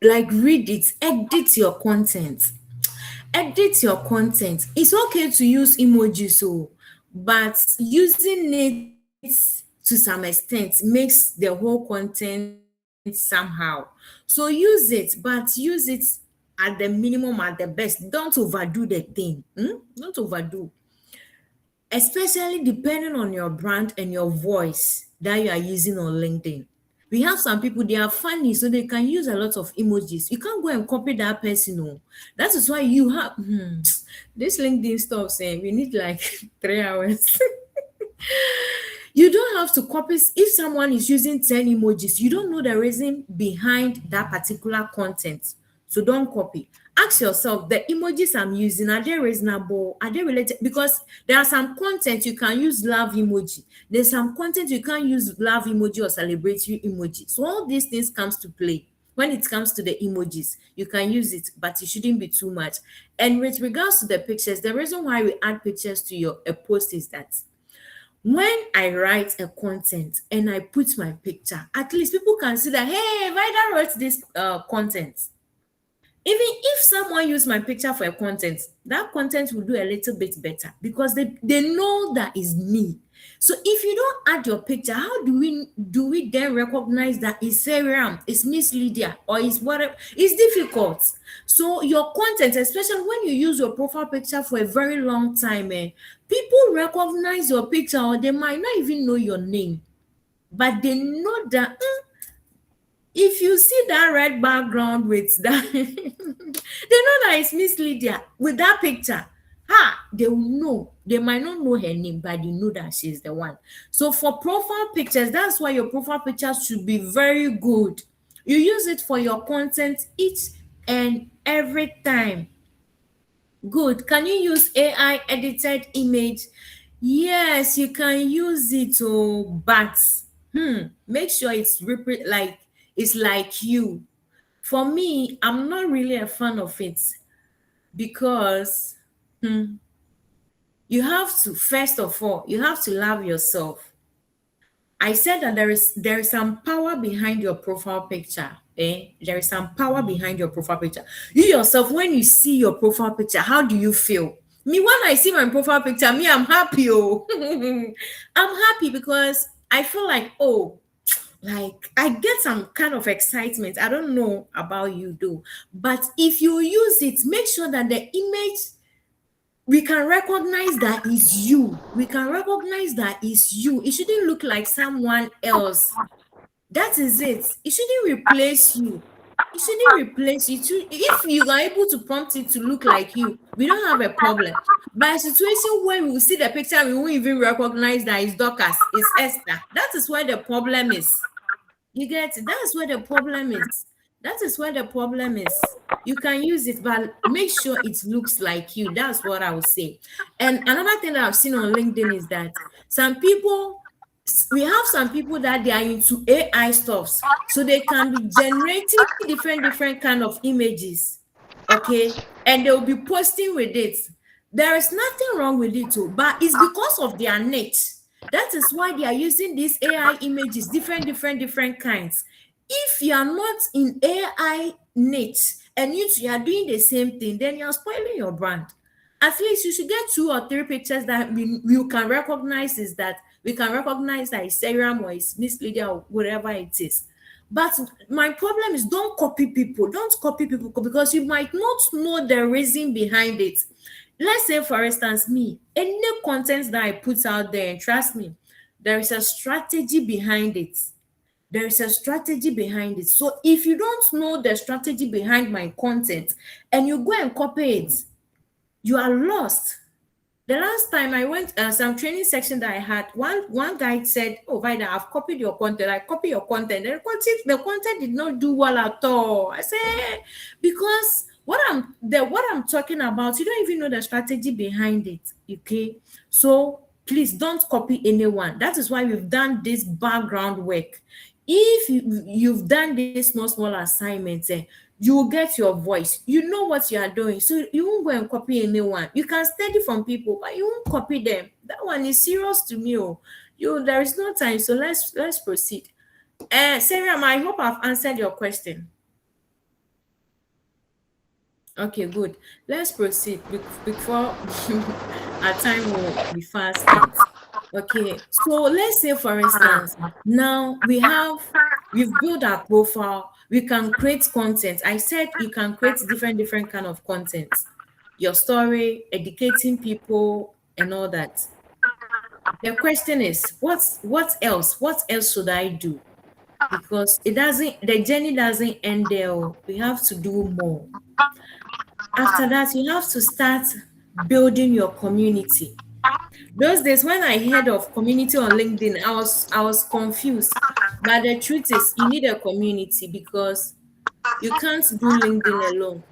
Speaker 1: like read it, edit your content. Edit your content. It's okay to use emojis, so but using it to some extent makes the whole content somehow. So use it, but use it at the minimum, at the best. Don't overdo the thing. Don't overdo, especially depending on your brand and your voice that you are using on LinkedIn. We have some people, they are funny, so they can use a lot of emojis. You can't go and copy that person. Oh. That is why you have this LinkedIn stuff saying we need like 3 hours. You don't have to copy. If someone is using 10 emojis, you don't know the reason behind that particular content. So don't copy. Ask yourself, the emojis I'm using, are they reasonable? Are they related? Because there are some content you can use love emoji. There's some content you can't use love emoji or celebratory emoji. So all these things comes to play. When it comes to the emojis, you can use it, but it shouldn't be too much. And with regards to the pictures, the reason why we add pictures to your a post is that when I write a content and I put my picture, at least people can see that, hey, Vida wrote this content. Even if someone use my picture for a content, that content will do a little bit better because they know that is me. So if you don't add your picture, how do we then recognize that it's Sarah, it's Miss Lydia, or it's whatever? It's difficult. So your content, especially when you use your profile picture for a very long time, people recognize your picture or they might not even know your name, but they know that if you see that red background with that, they know that it's Miss Lydia with that picture. They will know. They might not know her name, but they know that she's the one. So for profile pictures, that's why your profile pictures should be very good. You use it for your content each and every time. Good. Can you use AI edited image? Yes, you can use it, but make sure it's like you. For me, I'm not really a fan of it because you have to, first of all, you have to love yourself. I said that there is some power behind your profile picture. There is some power behind your profile picture. You yourself, when you see your profile picture, how do you feel? Me, when I see my profile picture, me, I'm happy. Oh, I'm happy because I feel like, oh, like I get some kind of excitement. I don't know about you though, but if you use it, make sure that the image, we can recognize that is you. We can recognize that is you. It shouldn't look like someone else. That is it. It shouldn't replace you. It shouldn't replace you. If you are able to prompt it to look like you, we don't have a problem. But a situation where we will see the picture, we won't even recognize that it's Dorcas, it's Esther. That is where the problem is. You get it? That's where the problem is. That is where the problem is. You can use it, but make sure it looks like you. That's what I would say. And another thing that I've seen on LinkedIn is that we have some people that they are into AI stuffs, so they can be generating different kind of images, okay, and they'll be posting with it. There is nothing wrong with it too, but it's because of their niche. That is why they are using these AI images, different kinds. If you are not in AI niche and you are doing the same thing, then you're spoiling your brand. At least you should get 2 or 3 pictures that you can recognize we can recognize that it's Serum or it's Miss Lydia or whatever it is. But my problem is don't copy people. Don't copy people because you might not know the reason behind it. Let's say, for instance, me, any content that I put out there, trust me, there is a strategy behind it. There is a strategy behind it. So if you don't know the strategy behind my content and you go and copy it, you are lost. The last time I went some training section that I had, one guy said, "Oh, Vida, I've copied your content. I copy your content. The content did not do well at all." I said, because what I'm talking about, you don't even know the strategy behind it. Okay, so please don't copy anyone. That is why we've done this background work. If you've done this small assignments, you will get your voice. You know what you are doing, so you won't go and copy anyone. You can study from people, but you won't copy them. That one is serious to me. There is no time, so let's proceed. Sarah, I hope I've answered your question. Okay, good. Let's proceed before our time will be fast spent. Okay, so let's say, for instance, now we've built our profile. We can create content. I said you can create different kind of content. Your story, educating people, and all that. The question is, what else? What else should I do? Because the journey doesn't end there. We have to do more. After that, you have to start building your community. Those days when I heard of community on LinkedIn, I was confused. But the truth is, you need a community because you can't do LinkedIn alone.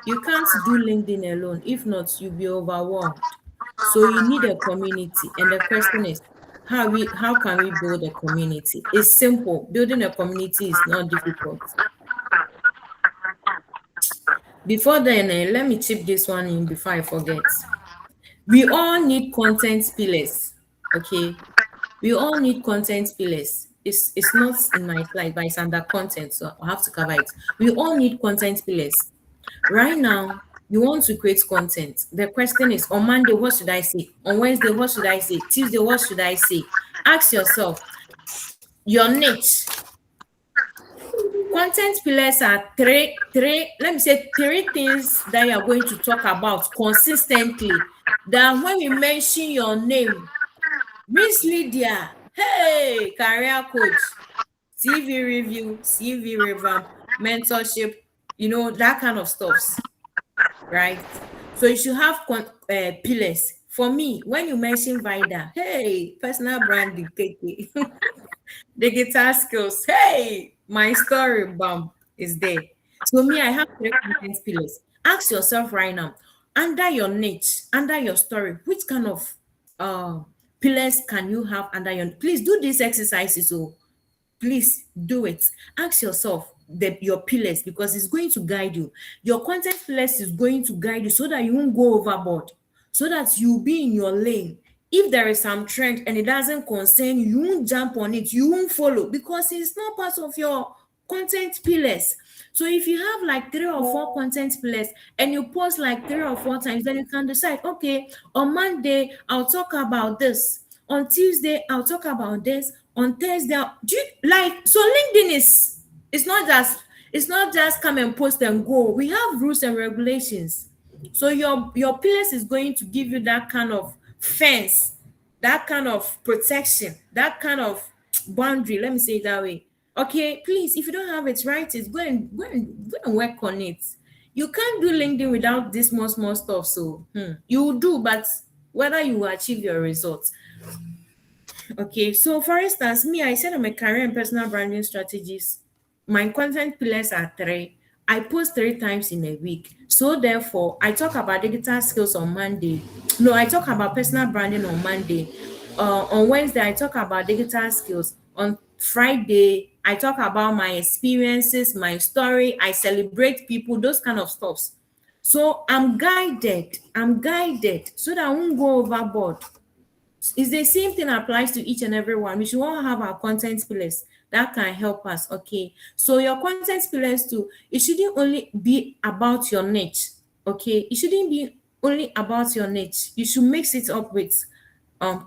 Speaker 1: You can't do LinkedIn alone. If not, you'll be overwhelmed. So you need a community. And the question is, how can we build a community? It's simple. Building a community is not difficult. Before then, let me chip this one in before I forget. We all need content pillars. Okay. We all need content pillars. It's not in my slide, but it's under content, so I have to cover it. We all need content pillars. Right now, you want to create content. The question is, on Monday, what should I say? On Wednesday, what should I say? Tuesday, what should I say? Ask yourself your niche. Content pillars are let me say three things that you are going to talk about consistently. That when we mention your name, Miss Lydia, hey, career coach, CV review, CV revamp, mentorship, that kind of stuffs, right? So you should have pillars. For me, when you mention Vida, hey, personal branding, KK, the guitar skills, hey, my story, bam, is there. So me, I have three content pillars. Ask yourself right now, under your niche, under your story, which kind of uh pillars can you have under your, please do these exercises. So please do it. Ask yourself your pillars, because it's going to guide you. Your content pillars is going to guide you so that you won't go overboard, so that you'll be in your lane. If there is some trend and it doesn't concern you, you won't jump on it, you won't follow, because it's not part of your content pillars. So if you have like 3 or 4 content pillars and you post like 3 or 4 times, then you can decide, okay, on Monday I'll talk about this, on Tuesday I'll talk about this, on Thursday so LinkedIn is, it's not just come and post and go. We have rules and regulations. So your pillars is going to give you that kind of fence, that kind of protection, that kind of boundary. Let me say it that way. Okay, please, if you don't have it, write it. Go and work on it. You can't do LinkedIn without this small stuff. So you will do, but whether you will achieve your results. Okay, so for instance, me, I said I'm a career and personal branding strategist. My content pillars are 3. I post 3 times in a week. So therefore, I talk about digital skills on Monday. No, I talk about personal branding on Monday. On Wednesday, I talk about digital skills. On Friday, I talk about my experiences, my story. I celebrate people, those kind of stuffs. So I'm guided so that I won't go overboard. It's the same thing applies to each and every one. We should all have our content pillars that can help us. Okay, so your content pillars too, it shouldn't only be about your niche. Okay, it shouldn't be only about your niche. You should mix it up with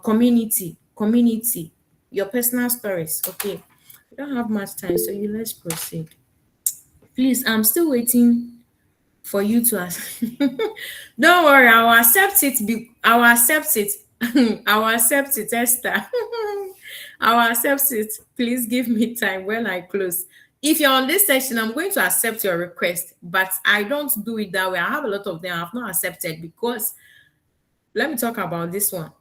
Speaker 1: community, your personal stories. Okay, we don't have much time, so let's proceed. Please, I'm still waiting for you to ask. Don't worry, I'll accept it. I'll accept it. I'll accept it, Esther. I'll accept it. Please give me time when I close. If you're on this session, I'm going to accept your request, but I don't do it that way. I have a lot of them I've not accepted, because let me talk about this one.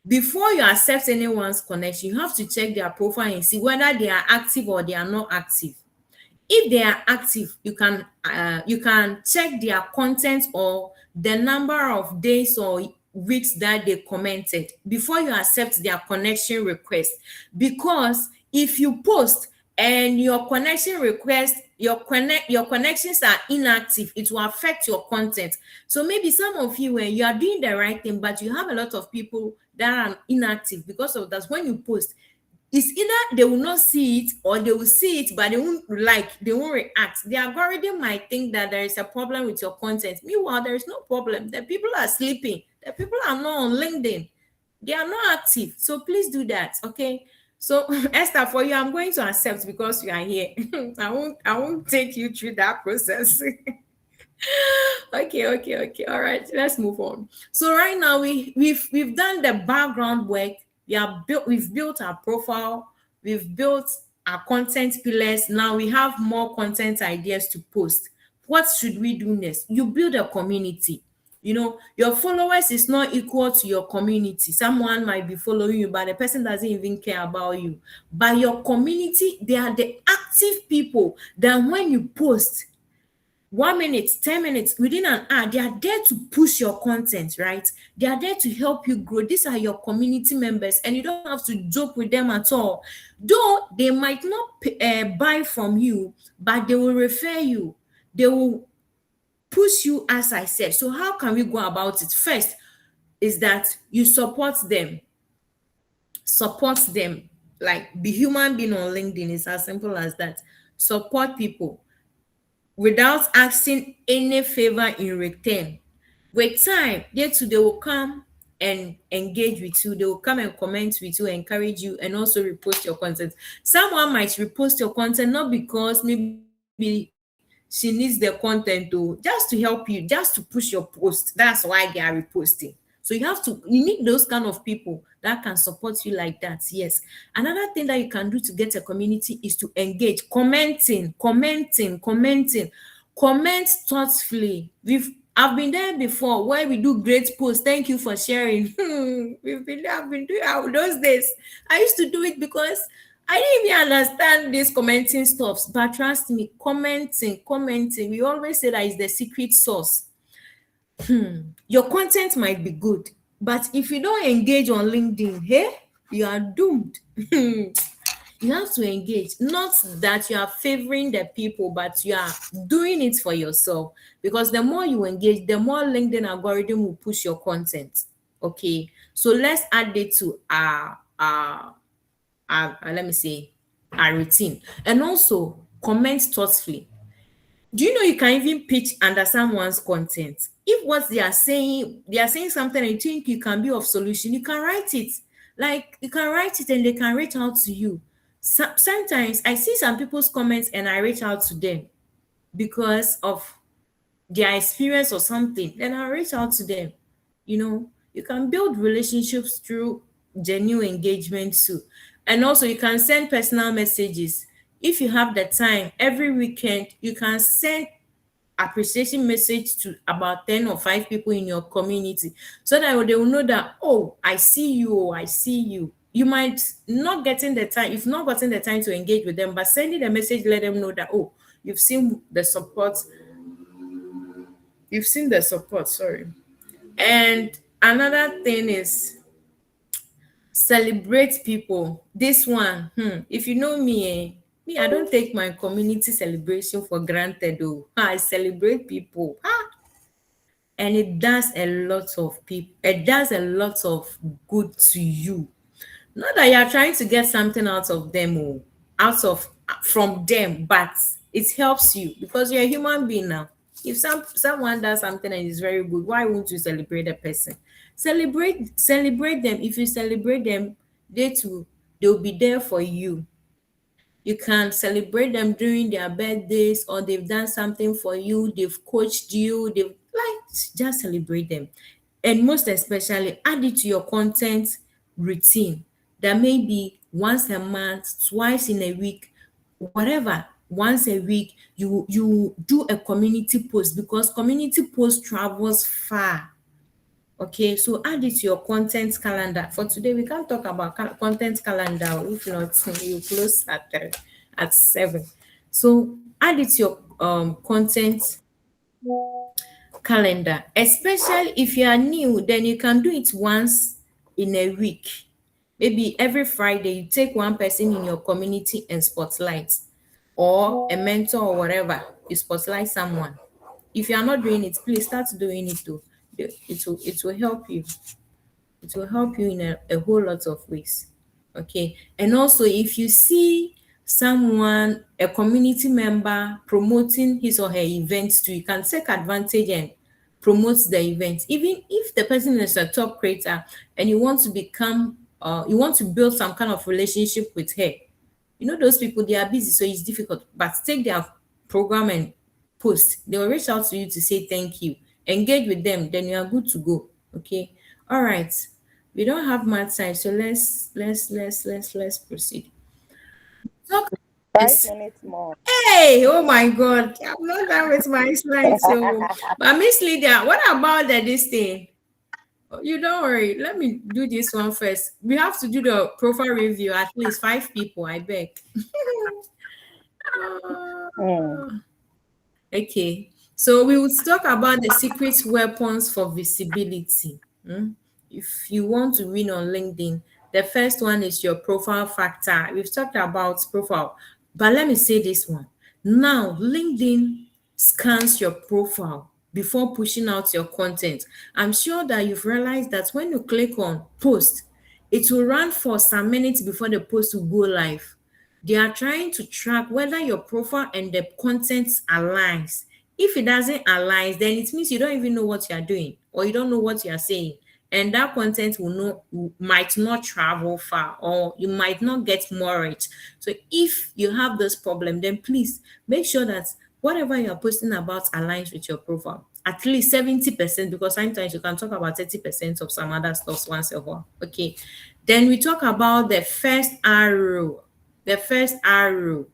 Speaker 1: Before you accept anyone's connection, you have to check their profile and see whether they are active or they are not active. If they are active, you can check their content or the number of days or weeks that they commented before you accept their connection request. Because if you post and your connection request, your connections are inactive, it will affect your content. So maybe some of you, when you are doing the right thing, but you have a lot of people that are inactive, because of that, when you post, it's either they will not see it or they will see it, but they won't react. The algorithm might think that there is a problem with your content. Meanwhile, there is no problem. The people are sleeping. The people are not on LinkedIn. They are not active. So please do that. Okay. So Esther, for you, I'm going to accept because you are here. I won't take you through that process. Okay. All right, let's move on. So right now we've done the background work. We've built our profile, we've built our content pillars. Now we have more content ideas to post. What should we do next? You build a community. Your followers is not equal to your community. Someone might be following you, but the person doesn't even care about you. But your community, they are the active people that when you post 1 minute, 10 minutes, within an hour, they are there to push your content, right? They are there to help you grow. These are your community members, and you don't have to joke with them at all. Though they might not buy from you, but they will refer you. They will push you, as I said. So how can we go about it? First, is that you support them, like be human being on LinkedIn. It's as simple as that. Support people without asking any favor in return. With time, they will come and engage with you. They will come and comment with you, encourage you, and also repost your content. Someone might repost your content not because maybe she needs the content to just to help you, just to push your post. That's why they are reposting. So you need those kind of people that can support you like that. Yes. Another thing that you can do to get a community is to engage, commenting. Comment thoughtfully. I've been there before where we do great posts. Thank you for sharing. I've been doing those days. I used to do it because I didn't even understand this commenting stuff. But trust me, commenting. We always say that is the secret sauce. Your content might be good, but if you don't engage on LinkedIn, hey, you are doomed. You have to engage. Not that you are favoring the people, but you are doing it for yourself. Because the more you engage, the more LinkedIn algorithm will push your content. Okay. So let's add it to let me say, our routine. And also comment thoughtfully. Do you know you can even pitch under someone's content? If what they are saying something and you think you can be of solution, you can write it. Like you can write it and they can reach out to you. Sometimes I see some people's comments and I reach out to them because of their experience or something. Then I reach out to them. You can build relationships through genuine engagement too. And also you can send personal messages. If you have the time, every weekend, you can send appreciation message to about 10 or 5 people in your community so that they will know that, oh, I see you. You might not getting the time, if not gotten the time to engage with them, but sending a message, let them know that, oh, you've seen the support. Sorry. And another thing is celebrate people. This one, if you know me, I don't take my community celebration for granted though. I celebrate people. And it does a lot of people, it does a lot of good to you. Not that you're trying to get something out of them or from them, but it helps you because you're a human being now. If someone does something and is very good, why won't you celebrate the person? Celebrate them. If you celebrate them, they'll be there for you. You can celebrate them during their birthdays or they've done something for you, they've coached you, just celebrate them. And most especially, add it to your content routine. That may be once a month, twice in a week, whatever. Once a week, you do a community post because community post travels far. Okay, so add it to your content calendar. For today, we can't talk about content calendar. If not, you close at 7. So add it to your content calendar. Especially if you are new, then you can do it once in a week. Maybe every Friday, you take one person in your community and spotlight, or a mentor or whatever, you spotlight someone. If you are not doing it, please start doing it too. It will help you. It will help you in a whole lot of ways. Okay. And also, if you see someone, a community member promoting his or her events too, you can take advantage and promote the event. Even if the person is a top creator and you want to build some kind of relationship with her. Those people, they are busy, so it's difficult. But take their program and post. They will reach out to you to say thank you. Engage with them, then you are good to go. Okay. All right. We don't have much time, so let's proceed. Talk
Speaker 2: 5 minutes more.
Speaker 1: Hey, oh my God, I'm not done with my slides. So, but Miss Lydia, what about this thing? You don't worry. Let me do this one first. We have to do the profile review. At least 5 people, I beg. Okay. So we will talk about the secret weapons for visibility. If you want to win on LinkedIn, the first one is your profile factor. We've talked about profile, but let me say this one. Now, LinkedIn scans your profile before pushing out your content. I'm sure that you've realized that when you click on post, it will run for some minutes before the post will go live. They are trying to track whether your profile and the content aligns. If it doesn't align, then it means you don't even know what you are doing or you don't know what you are saying. And that content might not travel far, or you might not get more reach. So if you have this problem, then please make sure that whatever you're posting about aligns with your profile. At least 70%, because sometimes you can talk about 30% of some other stuff once a while. Okay. Then we talk about the first arrow. The first arrow.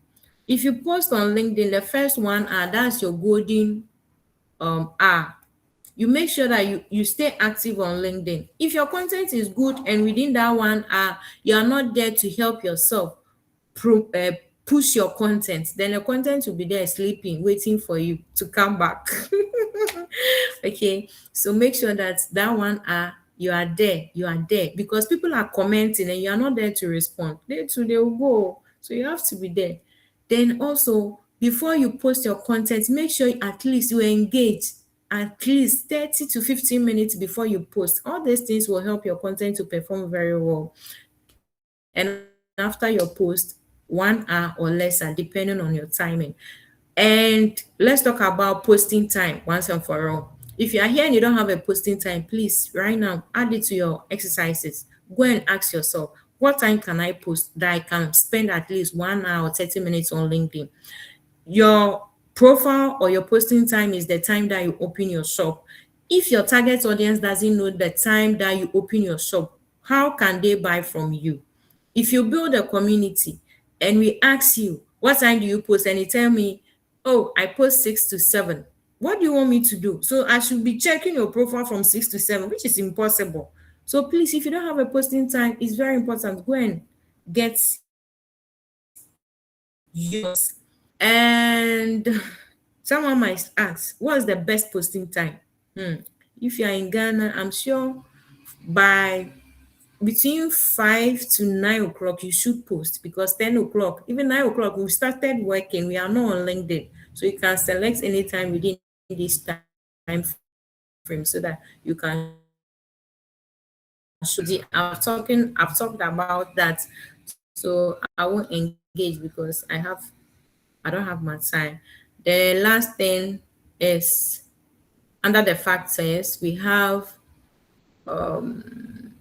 Speaker 1: If you post on LinkedIn, the first one, that's your golden R. You make sure that you stay active on LinkedIn. If your content is good and within that one, you are not there to help yourself push your content, then the content will be there sleeping, waiting for you to come back. Okay, so make sure that that one, you are there, because people are commenting and you are not there to respond. They too, they will go. So you have to be there. Then also, before you post your content, make sure at least you engage at least 30 to 15 minutes before you post. All these things will help your content to perform very well. And after your post, 1 hour or lesser, depending on your timing. And let's talk about posting time once and for all. If you are here and you don't have a posting time, please right now add it to your exercises. Go and ask yourself, what time can I post that I can spend at least 1 hour or 30 minutes on LinkedIn? Your profile or your posting time is the time that you open your shop. If your target audience doesn't know the time that you open your shop, how can they buy from you? If you build a community and we ask you, what time do you post? And you tell me, oh, I post 6 to 7. What do you want me to do? So I should be checking your profile from 6 to 7, which is impossible. So please, if you don't have a posting time, it's very important. Go and get yours. And someone might ask, what's the best posting time? If you're in Ghana, I'm sure by between 5 to 9 o'clock you should post, because 10 o'clock, even 9 o'clock, we started working. We are not on LinkedIn. So you can select any time within this time frame so that you can show. I've talked about that, so I won't engage because I don't have my time. The last thing is, under the factors, we have the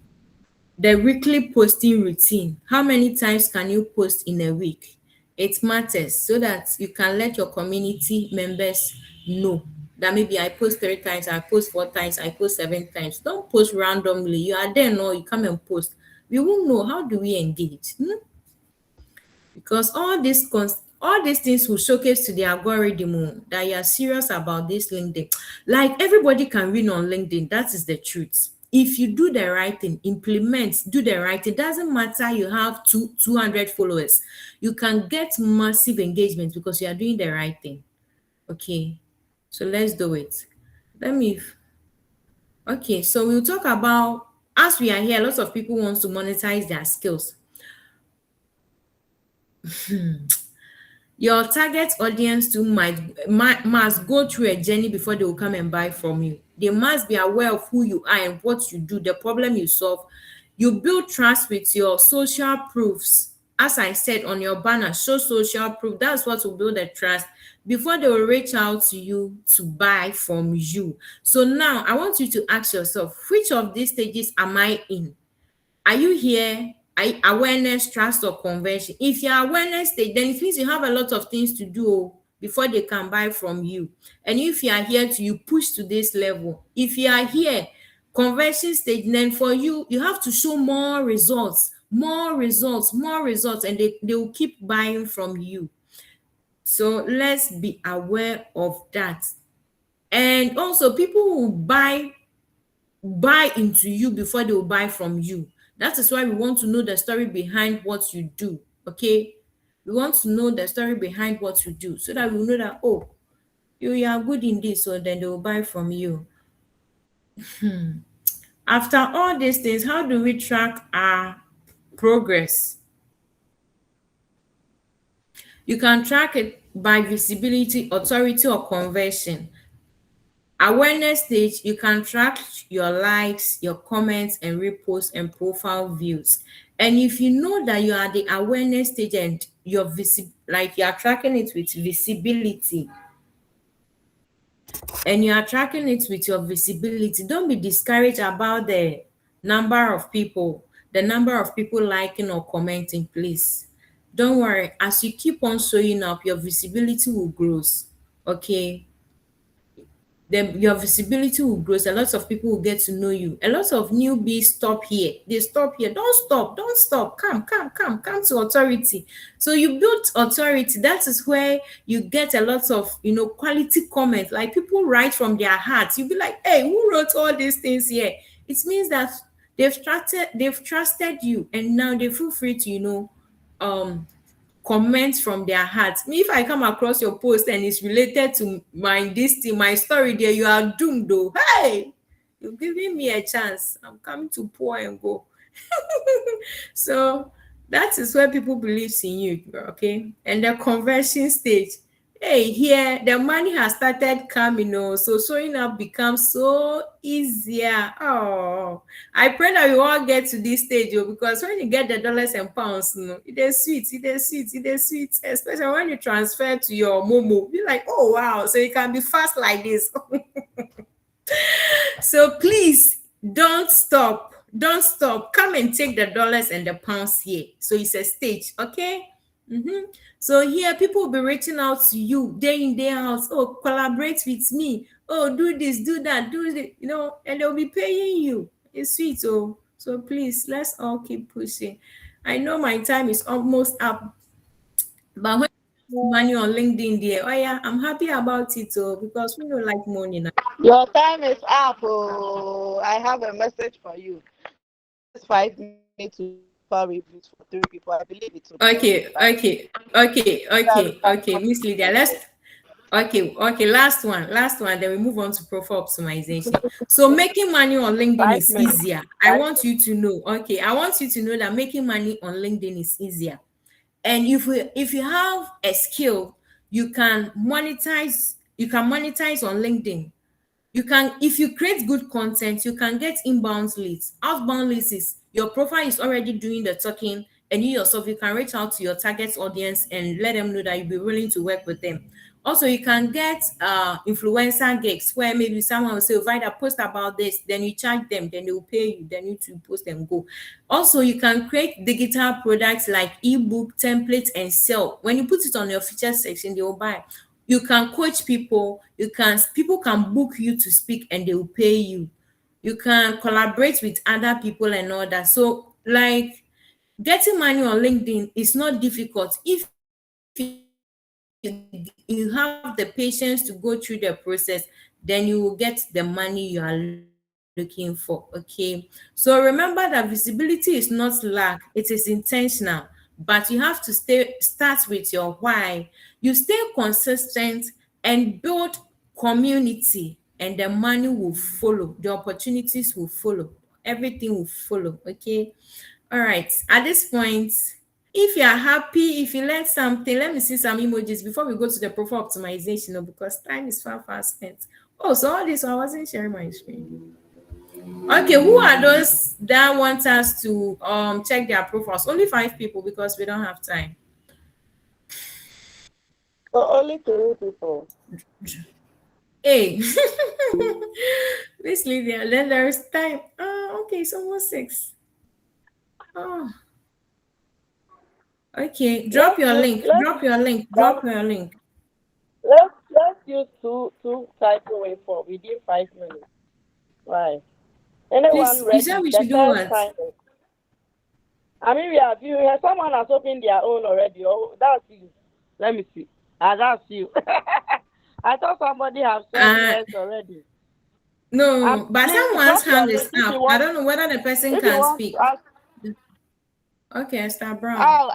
Speaker 1: weekly posting routine. How many times can you post in a week? It matters, so that you can let your community members know that maybe I post 3 times, I post 4 times, I post 7 times. Don't post randomly. You are there, no, you come and post. We won't know. How do we engage? Because all these things will showcase to the algorithm that you are serious about this LinkedIn. Like, everybody can win on LinkedIn. That is the truth. If you do the right thing, do the right thing. It doesn't matter you have 200 followers. You can get massive engagement because you are doing the right thing. Okay, so let's do it. Okay, so we'll talk about, as we are here, lots of people want to monetize their skills. Your target audience too must go through a journey before they will come and buy from you. They must be aware of who you are and what you do, the problem you solve. You build trust with your social proofs. As I said on your banner, show social proof. That's what will build the trust before they will reach out to you to buy from you. So now I want you to ask yourself, which of these stages am I in? Are you here? Awareness, trust, or conversion? If you're awareness stage, then it means you have a lot of things to do before they can buy from you. And if you are here you push to this level. If you are here, conversion stage, then for you, you have to show more results, and they will keep buying from you. So let's be aware of that. And also, people will buy into you before they will buy from you. That is why we want to know the story behind what you do. Okay, we want to know the story behind what you do, so that we know that, oh, you are good in this, so then they will buy from you. After all these things, how do we track our progress? You can track it by visibility, authority, or conversion. Awareness stage, you can track your likes, your comments, and reposts and profile views. And if you know that you are the awareness stage and like you are tracking it with visibility, and you are tracking it with your visibility, don't be discouraged about the number of people liking or commenting, please. Don't worry, as you keep on showing up, your visibility will grow. Okay, then your visibility will grow. A lot of people will get to know you. A lot of newbies stop here. They stop here. Don't stop. Come to authority. So you build authority. That is where you get a lot of quality comments. Like people write from their hearts. You'll be like, hey, who wrote all these things here? It means that they've trusted you, and now they feel free to um comments from their hearts. Me, if I come across your post and it's related to my story there, you are doomed though. Hey, you're giving me a chance. I'm coming to pour and go. So that is where people believe in you, okay? And the conversion stage. Hey, here the money has started coming, so showing up becomes so easier. Oh, I pray that we all get to this stage, because when you get the dollars and pounds, it is sweet, especially when you transfer to your Momo. Be like, oh wow, so you can be fast like this. So please don't stop. Come and take the dollars and the pounds here. So it's a stage, okay? So here people will be reaching out to you day in, day out. Oh, collaborate with me. Oh, do this, do that, do this, and they'll be paying you. It's sweet. So please, let's all keep pushing. I know my time is almost up, but when money on LinkedIn there, oh yeah, I'm happy about it, because we don't like money now.
Speaker 2: Your time is up. Oh, I have a message for you. It's 5 minutes to for reviews for 3 people. I believe it will be okay.
Speaker 1: Okay, Miss Lydia, let's okay, last one, then we move on to profile optimization. So making money on LinkedIn
Speaker 2: Five
Speaker 1: is
Speaker 2: minutes.
Speaker 1: easier. I want you to know, okay, I want you to know that making money on LinkedIn is easier. And if you have a skill, you can monetize on LinkedIn. If you create good content, you can get inbound leads. Outbound leads is your profile is already doing the talking, and you yourself, you can reach out to your target audience and let them know that you'll be willing to work with them. Also, you can get influencer gigs, where maybe someone will say, oh, Vida, post about this, then you charge them, then they will pay you, then you to post and go. Also, you can create digital products like ebook templates and sell. When you put it on your feature section, they will buy. You can coach people. People can book you to speak and they will pay you. You can collaborate with other people and all that. So, like, getting money on LinkedIn is not difficult if you have the patience to go through the process. Then you will get the money you are looking for. Okay, so remember that visibility is not lack, it is intentional. But you have to start with your why. You stay consistent and build community, and the money will follow, the opportunities will follow, everything will follow. Okay, all right, at this point, if you are happy, if you learned something, let me see some emojis before we go to the profile optimization, because time is far spent. Oh, so all this, I wasn't sharing my screen. Okay, who are those that want us to check their profiles? Only 5 people, because we don't have time.
Speaker 2: So only 3 people.
Speaker 1: Hey, Miss Lydia, then there's time. Oh, okay, it's almost 6. Oh, okay. Drop
Speaker 2: Let's
Speaker 1: your
Speaker 2: use
Speaker 1: link.
Speaker 2: let's
Speaker 1: Drop your link.
Speaker 2: um,
Speaker 1: Drop your link.
Speaker 2: let's use two typing way for within 5 minutes. Right. Anyone
Speaker 1: Please, you said
Speaker 2: ready?
Speaker 1: we
Speaker 2: The
Speaker 1: should do
Speaker 2: first
Speaker 1: what?
Speaker 2: time. I mean, we have you. Someone has opened their own already. Oh, that's you. Let me see. Ah, that's you. I thought somebody have shared
Speaker 1: Uh,
Speaker 2: theirs already.
Speaker 1: no, but
Speaker 2: Please
Speaker 1: someone's
Speaker 2: drop your
Speaker 1: hand is
Speaker 2: link if you
Speaker 1: up. I
Speaker 2: want.
Speaker 1: don't know whether the person
Speaker 2: If you
Speaker 1: can
Speaker 2: want to
Speaker 1: speak.
Speaker 2: ask.
Speaker 1: Okay, Star Brown.
Speaker 2: Oh,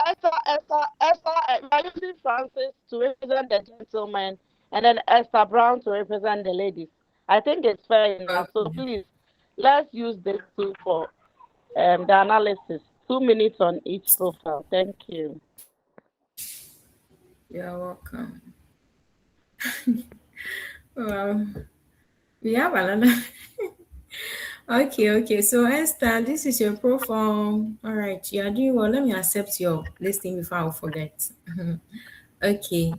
Speaker 2: We are using Francis to represent the gentlemen, and then Esther Brown to represent the ladies. I think it's fair enough. So
Speaker 1: Okay,
Speaker 2: please, let's use this tool for the analysis. 2 minutes on each profile. Thank you.
Speaker 1: you're welcome. Well, We have another. Okay. So Esther, this is your profile. All right, you are doing well. Let me accept your listing before I forget. Okay.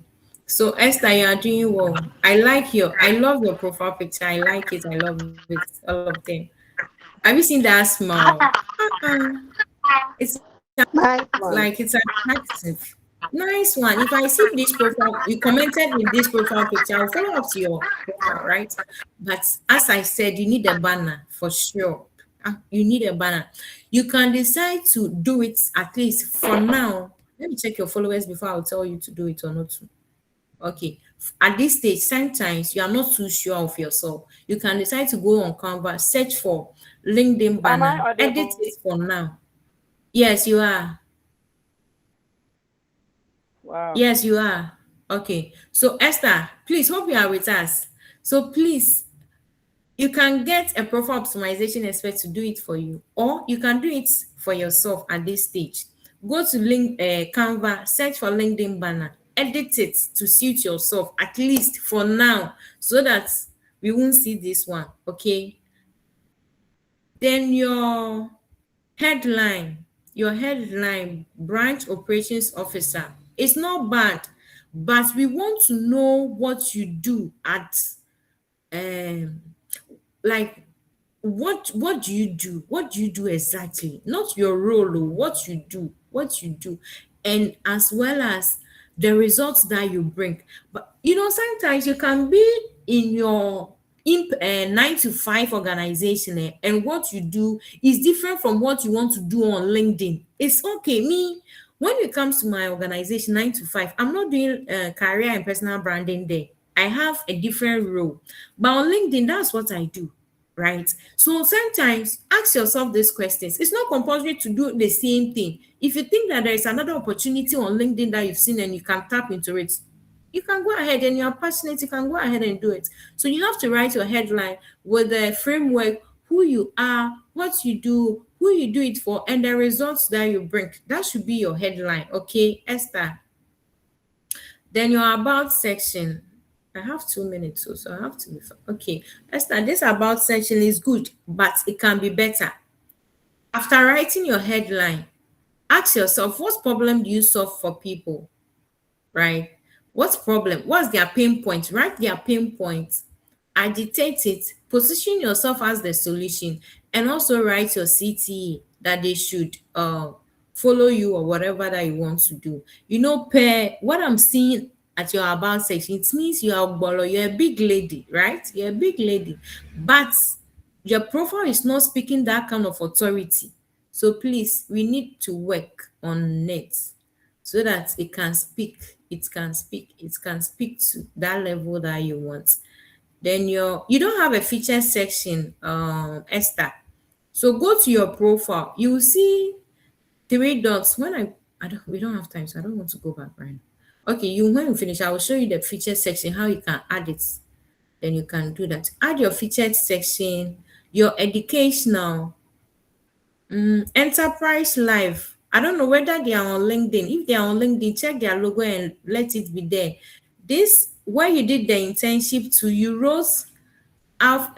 Speaker 1: So Esther, you are doing well. I love your profile picture. I like it. I love it. All of them. Have you seen that smile? Uh-uh. It's
Speaker 2: Nice
Speaker 1: like it's
Speaker 2: one.
Speaker 1: attractive. Nice one. If I see this profile, you commented with this profile picture, I'll follow up to your profile, right? But as I said, you need a banner for sure. You need a banner. You can decide to do it at least for now. Let me check your followers before I'll tell you to do it or not to. Okay. At this stage, sometimes you are not too sure of yourself. You can decide to go on Canva, search for LinkedIn
Speaker 2: Am I
Speaker 1: banner, edit
Speaker 2: audible?
Speaker 1: it for now. Yes, you are.
Speaker 2: Wow.
Speaker 1: Yes, you are. Okay. So Esther, please hope you are with us. So please, you can get a profile optimization expert to do it for you, or you can do it for yourself at this stage. Go to Canva, search for LinkedIn banner, edit it to suit yourself at least for now, so that we won't see this one. Okay. Then headline, your headline, branch operations officer. It's not bad, but we want to know what you do at um like what do you do? What do you do exactly? Not your role, what you do, and as well as the results that you bring. But sometimes you can be in your 9 to 5 organization, and what you do is different from what you want to do on LinkedIn. It's okay. Me, when it comes to my organization 9 to 5, I'm not doing career and personal branding there. I have a different role, but on LinkedIn, that's what I do, right? So sometimes ask yourself these questions. It's not compulsory to do the same thing. If you think that there is another opportunity on LinkedIn that you've seen and you can tap into it, you can go ahead, and you're passionate, you can go ahead and do it. So you have to write your headline with the framework, who you are, what you do, who you do it for, and the results that you bring. That should be your headline. Okay, Esther. Then your about section. I have 2 minutes, so I have to be okay. Esther, this about section is good, but it can be better. After writing your headline, ask yourself, what problem do you solve for people? Right? What problem? What's their pain point? Write their pain points, agitate it, position yourself as the solution, and also write your CTE that they should follow you or whatever that you want to do. Per what I'm seeing at your about section, it means you're a big lady, right? You're a big lady, but your profile is not speaking that kind of authority. So please, we need to work on it so that it can speak to that level that you want. Then you don't have a feature section, Esther. So go to your profile. You will see 3 dots. I don't we don't have time, so I don't want to go back right now. Okay, when we finish, I will show you the feature section, how you can add it. Then you can do that. Add your featured section, your educational, Enterprise Life. I don't know whether they are on LinkedIn. If they are on LinkedIn, check their logo and let it be there. This where you did the internship to Euros have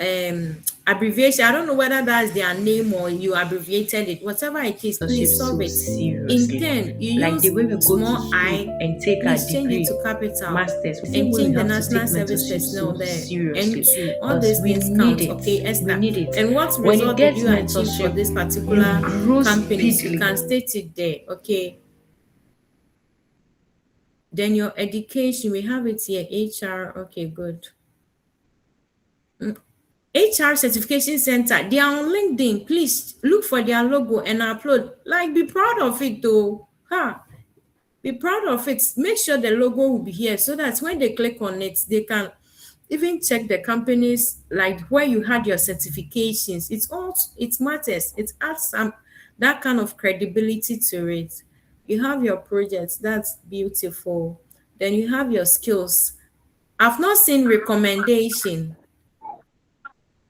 Speaker 1: abbreviation. I don't know whether that's their name or you abbreviated it. Whatever it is,
Speaker 5: Mentorship
Speaker 1: please solve
Speaker 5: so
Speaker 1: it. In
Speaker 5: seriously.
Speaker 1: 10, you
Speaker 5: Like the
Speaker 1: use
Speaker 5: way we go to
Speaker 1: small
Speaker 5: school
Speaker 1: I,
Speaker 5: and take our
Speaker 1: please change it
Speaker 5: degree,
Speaker 1: to capital,
Speaker 5: masters, the same
Speaker 1: and
Speaker 5: way we
Speaker 1: change the
Speaker 5: have to take
Speaker 1: national service
Speaker 5: mentorship
Speaker 1: personnel
Speaker 5: so
Speaker 1: there.
Speaker 5: seriously
Speaker 1: N2, all
Speaker 5: because
Speaker 1: these
Speaker 5: we
Speaker 1: things
Speaker 5: need
Speaker 1: count.
Speaker 5: it.
Speaker 1: Okay,
Speaker 5: We
Speaker 1: Esther.
Speaker 5: need it.
Speaker 1: And what
Speaker 5: When you
Speaker 1: result did
Speaker 5: get
Speaker 1: you achieve for
Speaker 5: mentorship,
Speaker 1: this
Speaker 5: you
Speaker 1: particular
Speaker 5: grow
Speaker 1: companies? You
Speaker 5: speedily.
Speaker 1: can state it there. Okay. Then your education, we have it here. HR. Okay, good. HR Certification Center, they are on LinkedIn. Please look for their logo and upload. Like, be proud of it though. Be proud of it. Make sure the logo will be here so that when they click on it, they can even check the companies, like where you had your certifications. It matters. It adds some that kind of credibility to it. You have your projects, that's beautiful. Then you have your skills. I've not seen recommendation.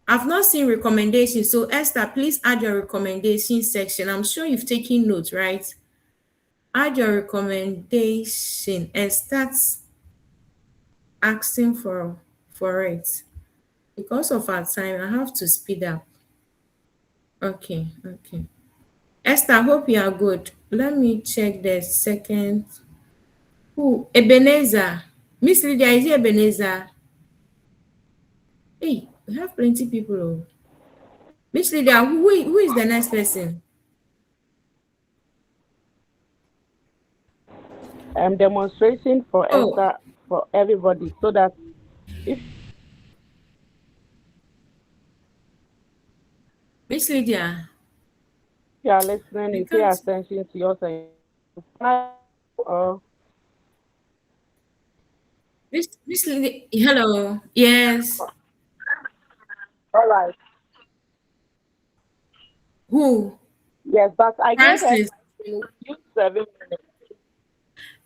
Speaker 1: I've not seen recommendation. So Esther, please add your recommendation section. I'm sure you've taken notes, right? Add your recommendation and start asking for it. Because of our time, I have to speed up. Okay, okay. Esther, I hope you are good. Let me check the second. Who? Ebenezer. Miss Lydia, is it Ebenezer? Hey, we have plenty people. Oh. Miss Lydia, who is the next person?
Speaker 2: Demonstration for
Speaker 1: Oh,
Speaker 2: Esther for everybody so that if
Speaker 1: Miss Lydia,
Speaker 2: you are listening,
Speaker 1: I
Speaker 2: you pay
Speaker 1: can't.
Speaker 2: attention to yours and uh,
Speaker 1: Miss Lydia, hello. Yes.
Speaker 2: all right.
Speaker 1: Who?
Speaker 2: Yes, but I gave her
Speaker 1: Francis.
Speaker 2: to use 7 minutes.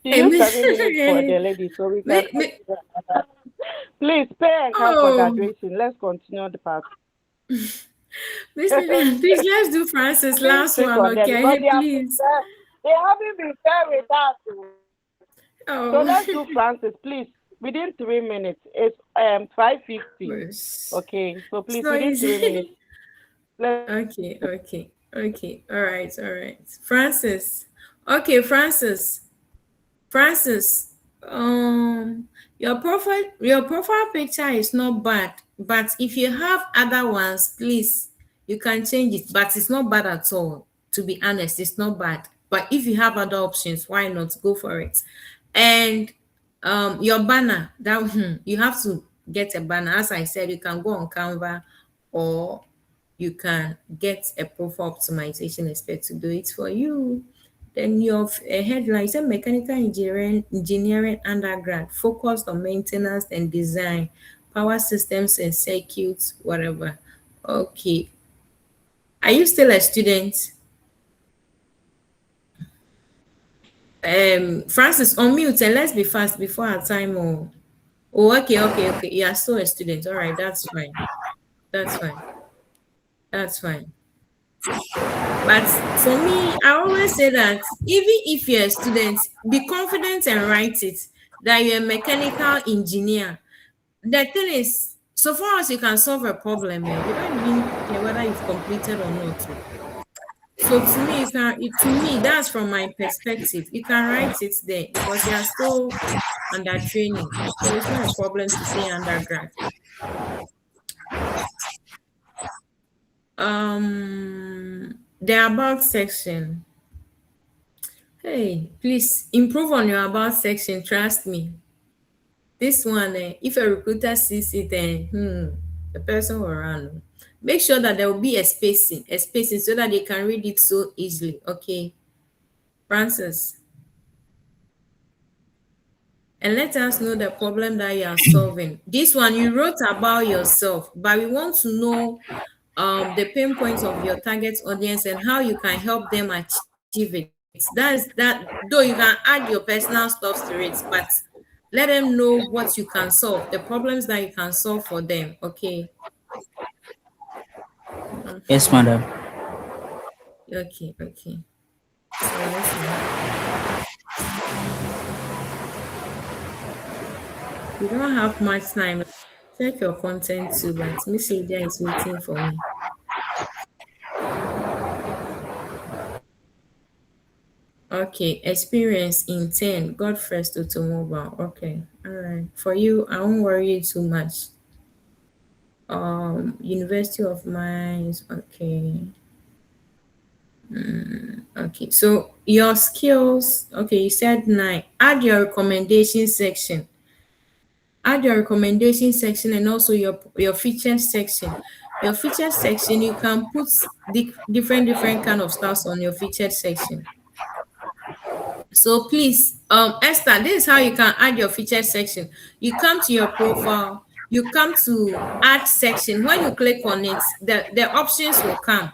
Speaker 2: She
Speaker 1: Hey,
Speaker 2: used
Speaker 1: Miss.
Speaker 2: 7 minutes for the lady, so we can. Please pay and come for
Speaker 1: Oh,
Speaker 2: graduation. Let's continue the part.
Speaker 1: Miss Lydia, please let's do Francis
Speaker 2: Please
Speaker 1: last
Speaker 2: pick
Speaker 1: one,
Speaker 2: on them because
Speaker 1: okay? Please.
Speaker 2: they haven't been fair with us. So
Speaker 1: Oh,
Speaker 2: let's do Francis, please. Within 3 minutes. It's 5:50.
Speaker 1: it's
Speaker 2: Okay. So please
Speaker 1: not
Speaker 2: within 3 minutes.
Speaker 1: easy.
Speaker 2: Let's
Speaker 1: Okay, okay, okay. All right, all right. Francis. Okay, Francis. Francis, your profile picture is not bad, but if you have other ones, please, you can change it. But it's not bad at all. To be honest, it's not bad. But if you have other options, why not go for it? And your banner, that you have to get a banner. As I said, you can go on Canva, or you can get a profile optimization expert to do it for you. Then your headline is a mechanical engineering undergrad focused on maintenance and design, power systems and circuits, whatever. Okay. Are you still a student? Francis, unmute and let's be fast before our time. Okay, okay, okay. You are still a student. All right, that's fine. That's fine. That's fine. But for me, I always say that even if you're a student, be confident and write it that you're a mechanical engineer. The thing is, so far as you can solve a problem, we don't even care whether you've completed or not. So to me, that's from my perspective. You can write it there because you are still under training. So it's not a problem to say undergrad. The about section. Hey, please improve on your about section. Trust me. This one, if a recruiter sees it, the person will run. Make sure that there will be a spacing so that they can read it so easily. Okay, Francis. And let us know the problem that you are solving. This one you wrote about yourself, but we want to know the pain points of your target audience and how you can help them achieve it. Though you can add your personal stuff to it, but let them know what you can solve, the problems that you can solve for them. Okay.
Speaker 3: Yes, madam.
Speaker 1: Okay, okay. So listen. We don't have much time. Check your content too, but Miss Lydia is waiting for me. Okay, experience in 10, God first automobile. Okay, all right. For you, I won't worry you too much. University of Mines. Okay. Okay, so your skills. Okay, you said 9. Add your recommendation section. Add your recommendation section and also your feature section. Your feature section, you can put different kind of stuff on your featured section. So please, Esther, this is how you can add your featured section. You come to your profile, you come to add section. When you click on it, the options will come.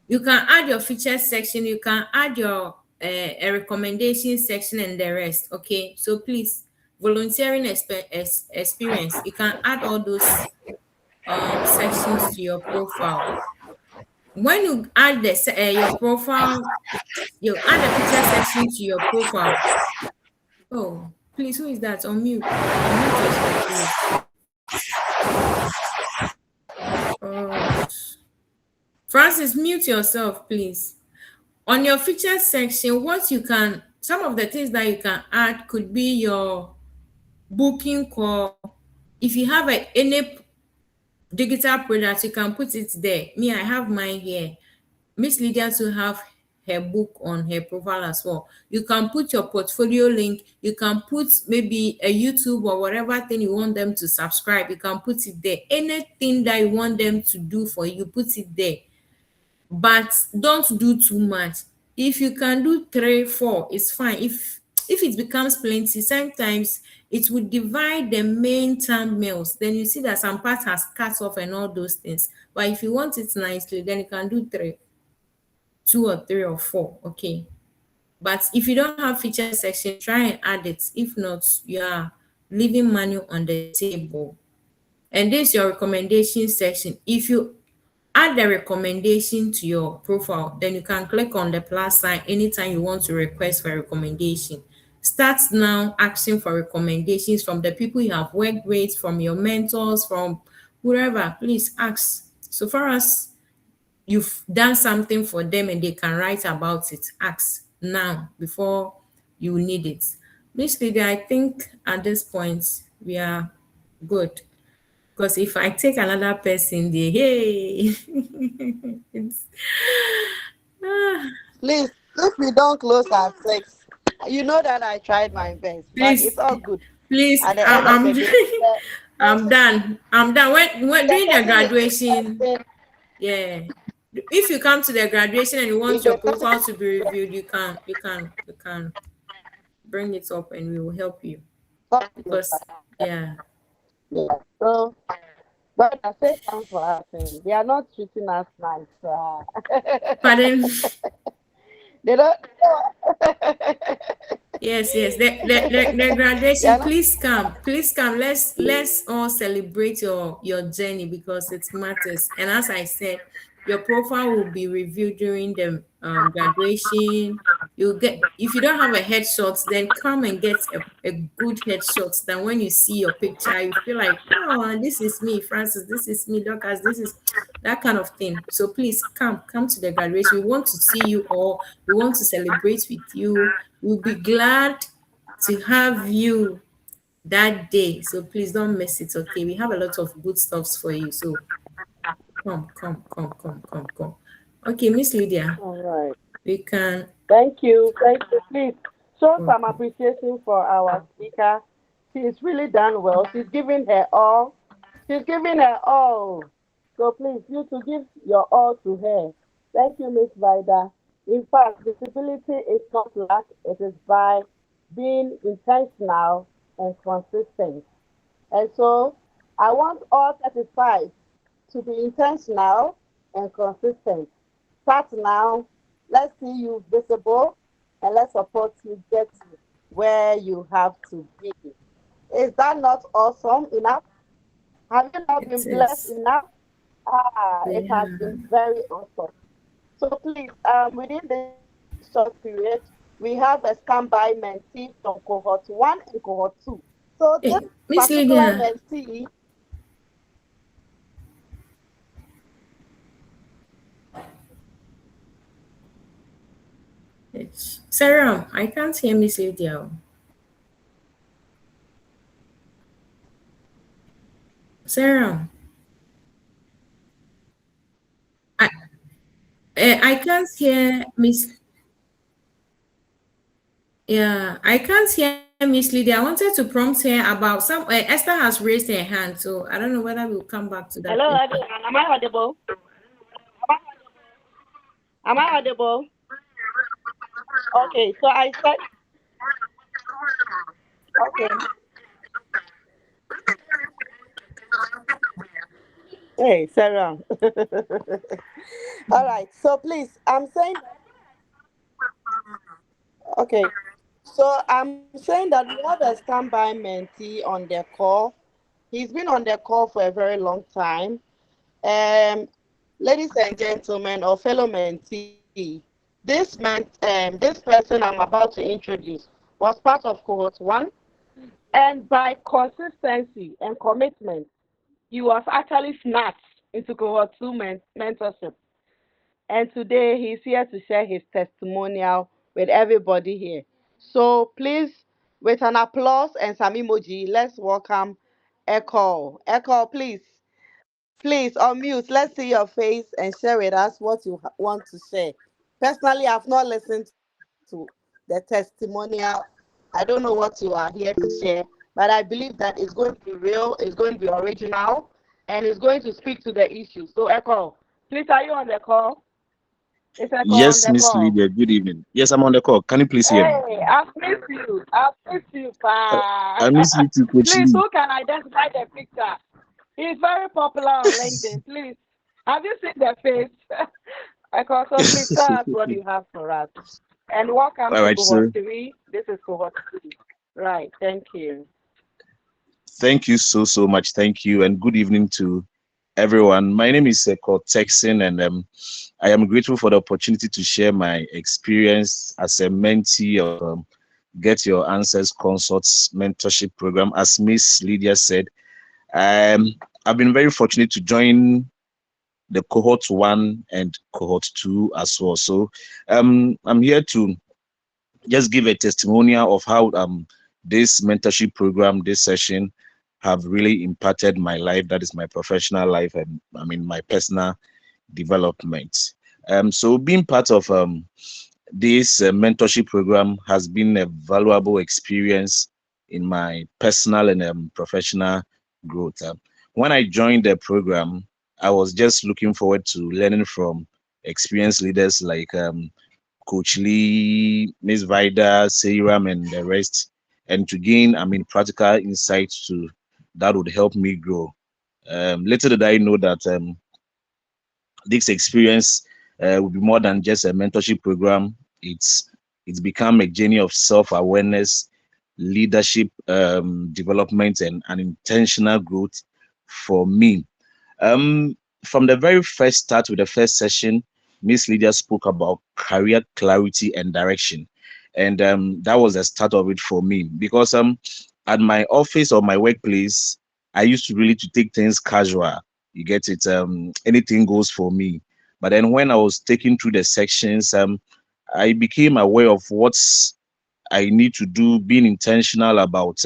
Speaker 1: You can add your featured section, you can add your a recommendation section and the rest. Okay, so please, volunteering experience, you can add all those sections to your profile. When you add your profile, you add a picture section to your profile. Oh, please, who is that? Unmute. Unmute yourself, please. God. Francis, mute yourself, please. On your feature section, some of the things that you can add could be your booking call. If you have any digital product, you can put it there. Me, I have mine here. Miss Lydia to have her book on her profile as well. You can put your portfolio link. You can put maybe a YouTube or whatever thing you want them to subscribe. You can put it there. Anything that you want them to do for you, put it there. But don't do too much. If you can do 3, 4, it's fine. If it becomes plenty, sometimes it would divide the main thumbnails. Then you see that some part has cut off and all those things. But if you want it nicely, then you can do 3, 2 or 3 or 4. Okay. But if you don't have feature section, try and add it. If not, you are leaving money on the table. And this is your recommendation section. If you add the recommendation to your profile, then you can click on the plus sign anytime you want to request for a recommendation. Start now asking for recommendations from the people you have worked with, from your mentors, from whoever. Please ask. So far as you've done something for them and they can write about it, ask now before you need it. Basically, I think at this point we are good. Because if I take another person there, hey, it's, ah,
Speaker 2: Please, if we don't close at 6, you know that I tried my best, but
Speaker 1: please,
Speaker 2: it's all good.
Speaker 1: please,
Speaker 2: At the end of the day,
Speaker 1: I'm done. I'm done. When
Speaker 2: the
Speaker 1: during the
Speaker 2: person is
Speaker 1: graduation,
Speaker 2: interested.
Speaker 1: yeah. If you come to the graduation and you want
Speaker 2: If
Speaker 1: your
Speaker 2: the person
Speaker 1: profile to be reviewed, you can bring it up and we will help you. Because yeah,
Speaker 2: yeah. So, but I say thanks for asking. They are not treating us nice.
Speaker 1: pardon.
Speaker 2: They don't.
Speaker 1: Yes, yes. The
Speaker 2: They are
Speaker 1: graduation,
Speaker 2: not.
Speaker 1: please come. Please come. Let's all celebrate your journey because it matters. And as I said, your profile will be reviewed during the graduation. You get if you don't have a headshot, then come and get a good headshot. Then when you see your picture, you feel like, oh, this is me, Francis, this is me, Dorcas, this is that kind of thing. So please come to the graduation. We want to see you all. We want to celebrate with you. We'll be glad to have you that day. So please don't miss it. Okay, we have a lot of good stuffs for you. So come. Okay, Miss Lydia,
Speaker 2: All right.
Speaker 1: we can.
Speaker 2: Thank you. Thank you. Please show some
Speaker 1: Okay.
Speaker 2: appreciation for our speaker. She's really done well. She's giving her all. She's giving her all. So please, you to give your all to her. Thank you, Miss Vida. In fact, visibility is not luck. It is by being intentional and consistent. And so I want all 35 to be intentional and consistent. Start now. Let's see you visible and let's support you get to where you have to be. Is that not awesome enough? Have you not
Speaker 1: It
Speaker 2: been blessed
Speaker 1: is.
Speaker 2: enough? It has
Speaker 1: Yeah.
Speaker 2: been very awesome. So please, within this short period, we have a standby mentee from cohort 1 and cohort 2. So this
Speaker 1: Hey, Miss
Speaker 2: particular
Speaker 1: Lydia.
Speaker 2: mentee,
Speaker 1: Sarah, I can't hear Miss Lydia. Sarah, I I can't hear Miss. Yeah, I can't hear Miss Lydia. I wanted to prompt her about some. Esther has raised her hand, so I don't know whether we'll come back to that.
Speaker 2: hello everyone, am I audible? Am I audible? Okay, so I said, okay, hey, Sarah. All right, so please, I'm saying, okay, so I'm saying that we have a standby mentee on the call. He's been on the call for a very long time. Ladies and gentlemen, or fellow mentee, this person I'm about to introduce was part of cohort 1, and by consistency and commitment, he was actually snatched into Cohort 2 mentorship. And today he's here to share his testimonial with everybody here. So please, with an applause and some emoji, let's welcome Ekow. Ekow, please unmute. Let's see your face and share with us what you want to share. Personally, I've not listened to the testimonial. I don't know what you are here to share, but I believe that it's going to be real, it's going to be original, and it's going to speak to the issue. So, Ekow, please, are you on the call? Is Ekow on
Speaker 3: Yes,
Speaker 2: the
Speaker 3: Miss
Speaker 2: call?
Speaker 3: Lydia. Good evening. Yes, I'm on the call. Can you please hear me?
Speaker 2: Hey, I've missed you. I've missed you, pa.
Speaker 3: I miss you too, Coach
Speaker 2: Please,
Speaker 3: Lee.
Speaker 2: who can identify the picture? He's very popular on LinkedIn. Please, have you seen the face? So please tell us what you have for us. And welcome
Speaker 3: All
Speaker 2: to
Speaker 3: right,
Speaker 2: Cohort
Speaker 3: so
Speaker 2: 3. This is Cohort 3. Right, thank you.
Speaker 3: thank you so much. Thank you, and good evening to everyone. My name is Ekow Turkson, and I am grateful for the opportunity to share my experience as a mentee of Get Your Answers Consults mentorship program. As Miss Lydia said, I've been very fortunate to join the cohort 1 and cohort 2 as well. So I'm here to just give a testimonial of how this mentorship program, this session, have really impacted my life. That is my professional life and I mean my personal development. So being part of this mentorship program has been a valuable experience in my personal and professional growth. When I joined the program, I was just looking forward to learning from experienced leaders like Coach Lee, Miss Vida, Seiram, and the rest, and to gain, I mean, practical insights to that would help me grow. Little did I know that this experience will be more than just a mentorship program. It's become a journey of self-awareness, leadership development, and an intentional growth for me. From the very first start with the first session, Miss Lydia spoke about career clarity and direction, and that was the start of it for me because at my office or my workplace, I used to really to take things casual. You get it? Anything goes for me. But then when I was taking through the sections, I became aware of what's I need to do, being intentional about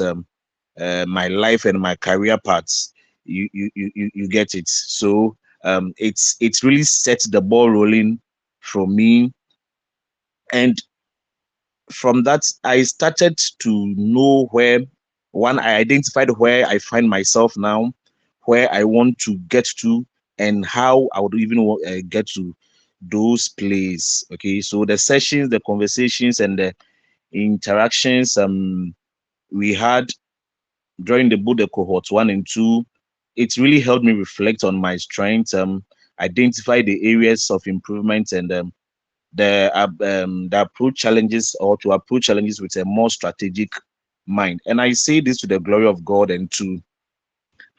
Speaker 3: my life and my career paths. You get it. So it's really set the ball rolling for me, and from that I started to know where one I identified where I find myself now, where I want to get to, and how I would even get to those places. Okay, so the sessions, the conversations, and the interactions we had during both the cohorts 1 and 2, it really helped me reflect on my strengths, identify the areas of improvement, and the approach challenges or to approach challenges with a more strategic mind. And I say this to the glory of God and to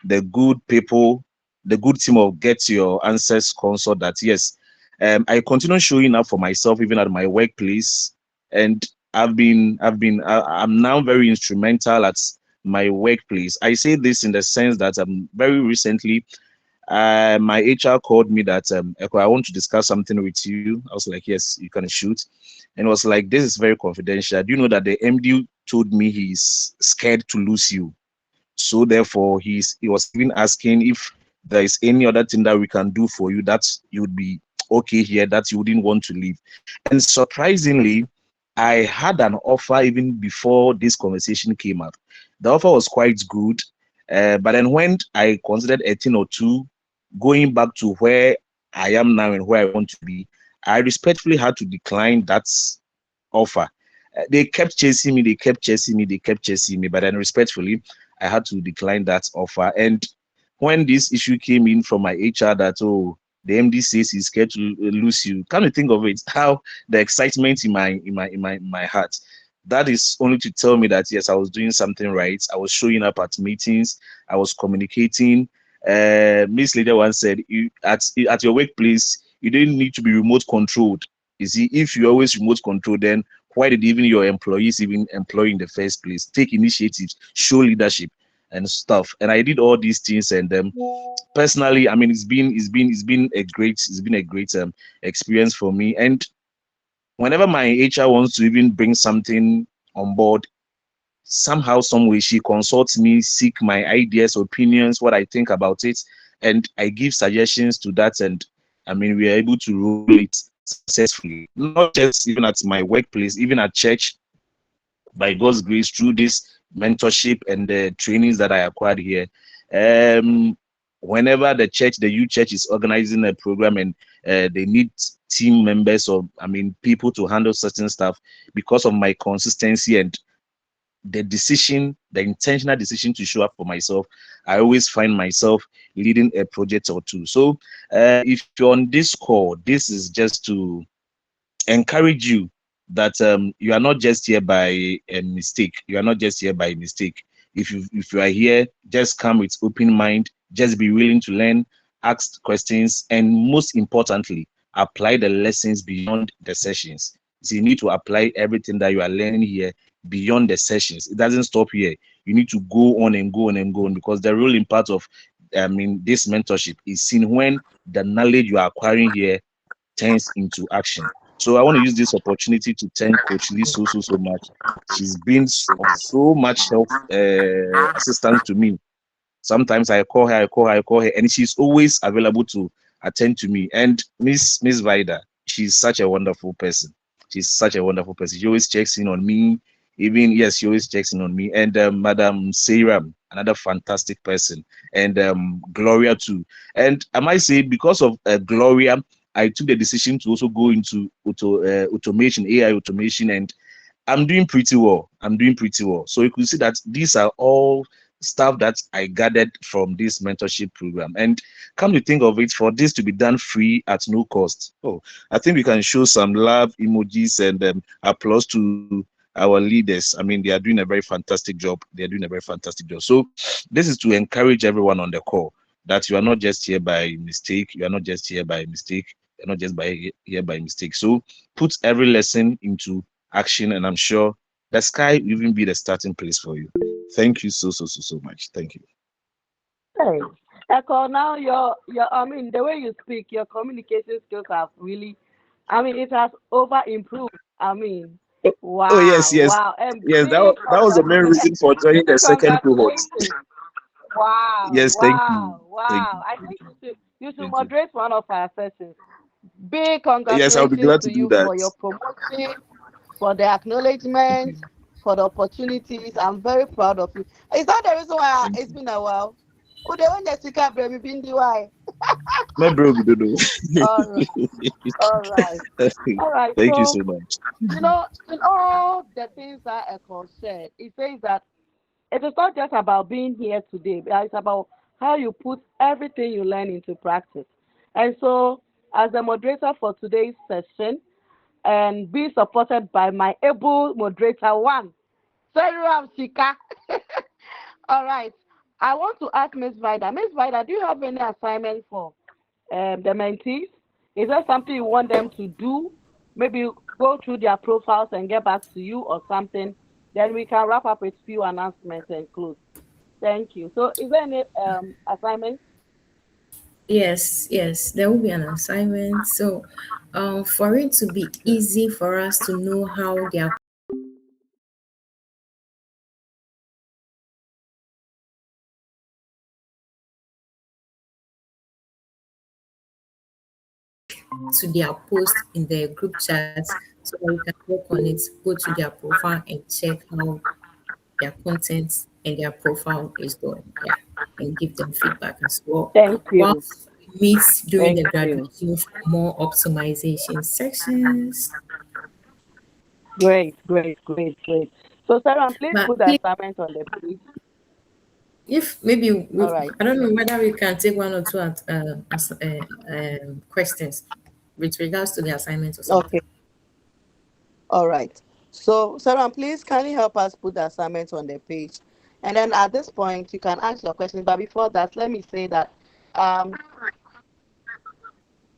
Speaker 3: the good people, the good team of Get Your Answers Consult, that yes, I continue showing up for myself even at my workplace, and I'm now very instrumental at my workplace. I say this in the sense that very recently my HR called me that Ekow, I want to discuss something with you. I was like, yes, you can shoot. And it was like, this is very confidential. Do you know that the MD told me he's scared to lose you? So therefore, he was even asking if there is any other thing that we can do for you that you would be okay here, that you wouldn't want to leave. And surprisingly, I had an offer even before this conversation came up. The offer was quite good, but then when I considered a thing or two, going back to where I am now and where I want to be, I respectfully had to decline that offer. They kept chasing me, they kept chasing me, they kept chasing me, but then respectfully, I had to decline that offer. And when this issue came in from my HR that, oh, the MD says he's scared to lose you, come to think of it, how the excitement in my heart. That is only to tell me that yes, I was doing something right. I was showing up at meetings, I was communicating. Miss Leader once said, you at your workplace, you didn't need to be remote controlled. You see, if you always remote control, then why did even your employees even employ in the first place? Take initiatives, show leadership. and stuff. And I did all these things, and personally, I mean, it's been a great experience for me. And whenever my HR wants to even bring something on board, somehow, some way, she consults me, seek my ideas, opinions, what I think about it, and I give suggestions to that. And I mean, we are able to roll it successfully, not just even at my workplace, even at church, by God's grace, through this mentorship and the trainings that I acquired here. Whenever the youth church is organizing a program, and they need team members, or I mean people to handle certain stuff, because of my consistency and the intentional decision to show up for myself, I always find myself leading a project or two. So if you're on this call, this is just to encourage you that you are not just here by a mistake. You are not just here by mistake. If you are here, just come with open mind. Just be willing to learn, ask questions, and most importantly, apply the lessons beyond the sessions. So you need to apply everything that you are learning here beyond the sessions. It doesn't stop here. You need to go on and go on and go on, because the real impact of this mentorship is seen when the knowledge you are acquiring here turns into action. So I want to use this opportunity to thank Coach Lee so much. She's been of so much help, assistance to me. Sometimes I call her, and she's always available to attend to me. And Miss Vida, she's such a wonderful person. She's such a wonderful person. She always checks in on me. She always checks in on me. And Madam Sarah, another fantastic person, and Gloria too. And I might say, because of Gloria, I took the decision to also go into automation, AI automation, and I'm doing pretty well. So you could see that these are all stuff that I gathered from this mentorship program. And come to think of it, for this to be done free at no cost, I think we can show some love emojis and applause to our leaders. I mean, they are doing a very fantastic job. So this is to encourage everyone on the call that you are not just here by mistake. You're not just here by mistake. So put every lesson into action, and I'm sure the sky will even be the starting place for you. Thank you so much. Thank you.
Speaker 2: Hey, Ekow, now your I mean the way you speak, your communication skills have really, I mean it has over improved. I mean,
Speaker 3: Oh yes.
Speaker 2: wow, and
Speaker 3: Yes,
Speaker 2: big
Speaker 3: that was the main reason for joining the second cohort.
Speaker 2: congratulations. Wow,
Speaker 3: Yes, thank you. Thank you.
Speaker 2: I think you should
Speaker 3: Thank you.
Speaker 2: moderate one of our sessions. Big
Speaker 3: Yes, I'll be
Speaker 2: congratulations
Speaker 3: glad
Speaker 2: to
Speaker 3: to do
Speaker 2: you
Speaker 3: that.
Speaker 2: for your promotion, for the acknowledgement, for the opportunities. I'm very proud of you. Is that the reason why
Speaker 3: Thank
Speaker 2: it's
Speaker 3: you.
Speaker 2: been a while? Oh, they want Jessica Bremy Bindi, why?
Speaker 3: My bro, we don't know.
Speaker 2: All right, all right, all right.
Speaker 3: Thank you
Speaker 2: So,
Speaker 3: so much.
Speaker 2: in all the things that Ekow said, it says that it is not just about being here today, but it's about how you put everything you learn into practice. And so, as the moderator for today's session, and be supported by my able moderator one, Serum Shika. All right. I want to ask Miss Vida. Miss Vida, do you have any assignment for the mentees? Is there something you want them to do? Maybe go through their profiles and get back to you or something. Then we can wrap up with few announcements and close. Thank you. So, is there any assignment?
Speaker 1: Yes, there will be an assignment. So, for it to be easy for us to know how they are to their post in the group chat, so that we can work on it, go to their profile and check how their content and their profile is going. Yeah, and give them feedback as well.
Speaker 2: Thank you.
Speaker 1: Whilst we meet during
Speaker 2: Thank
Speaker 1: the
Speaker 2: you.
Speaker 1: graduation for more optimization sections.
Speaker 2: Great, great, great, great. So, Sarah, please
Speaker 1: But
Speaker 2: put the
Speaker 1: please,
Speaker 2: assignment on the page.
Speaker 1: if maybe
Speaker 2: All right.
Speaker 1: I don't know whether we can take one or two questions with regards to the assignment or something.
Speaker 2: Okay. All right. So, Sarah, please kindly help us put the assignment on the page. And then at this point, you can ask your questions. But before that, let me say that um,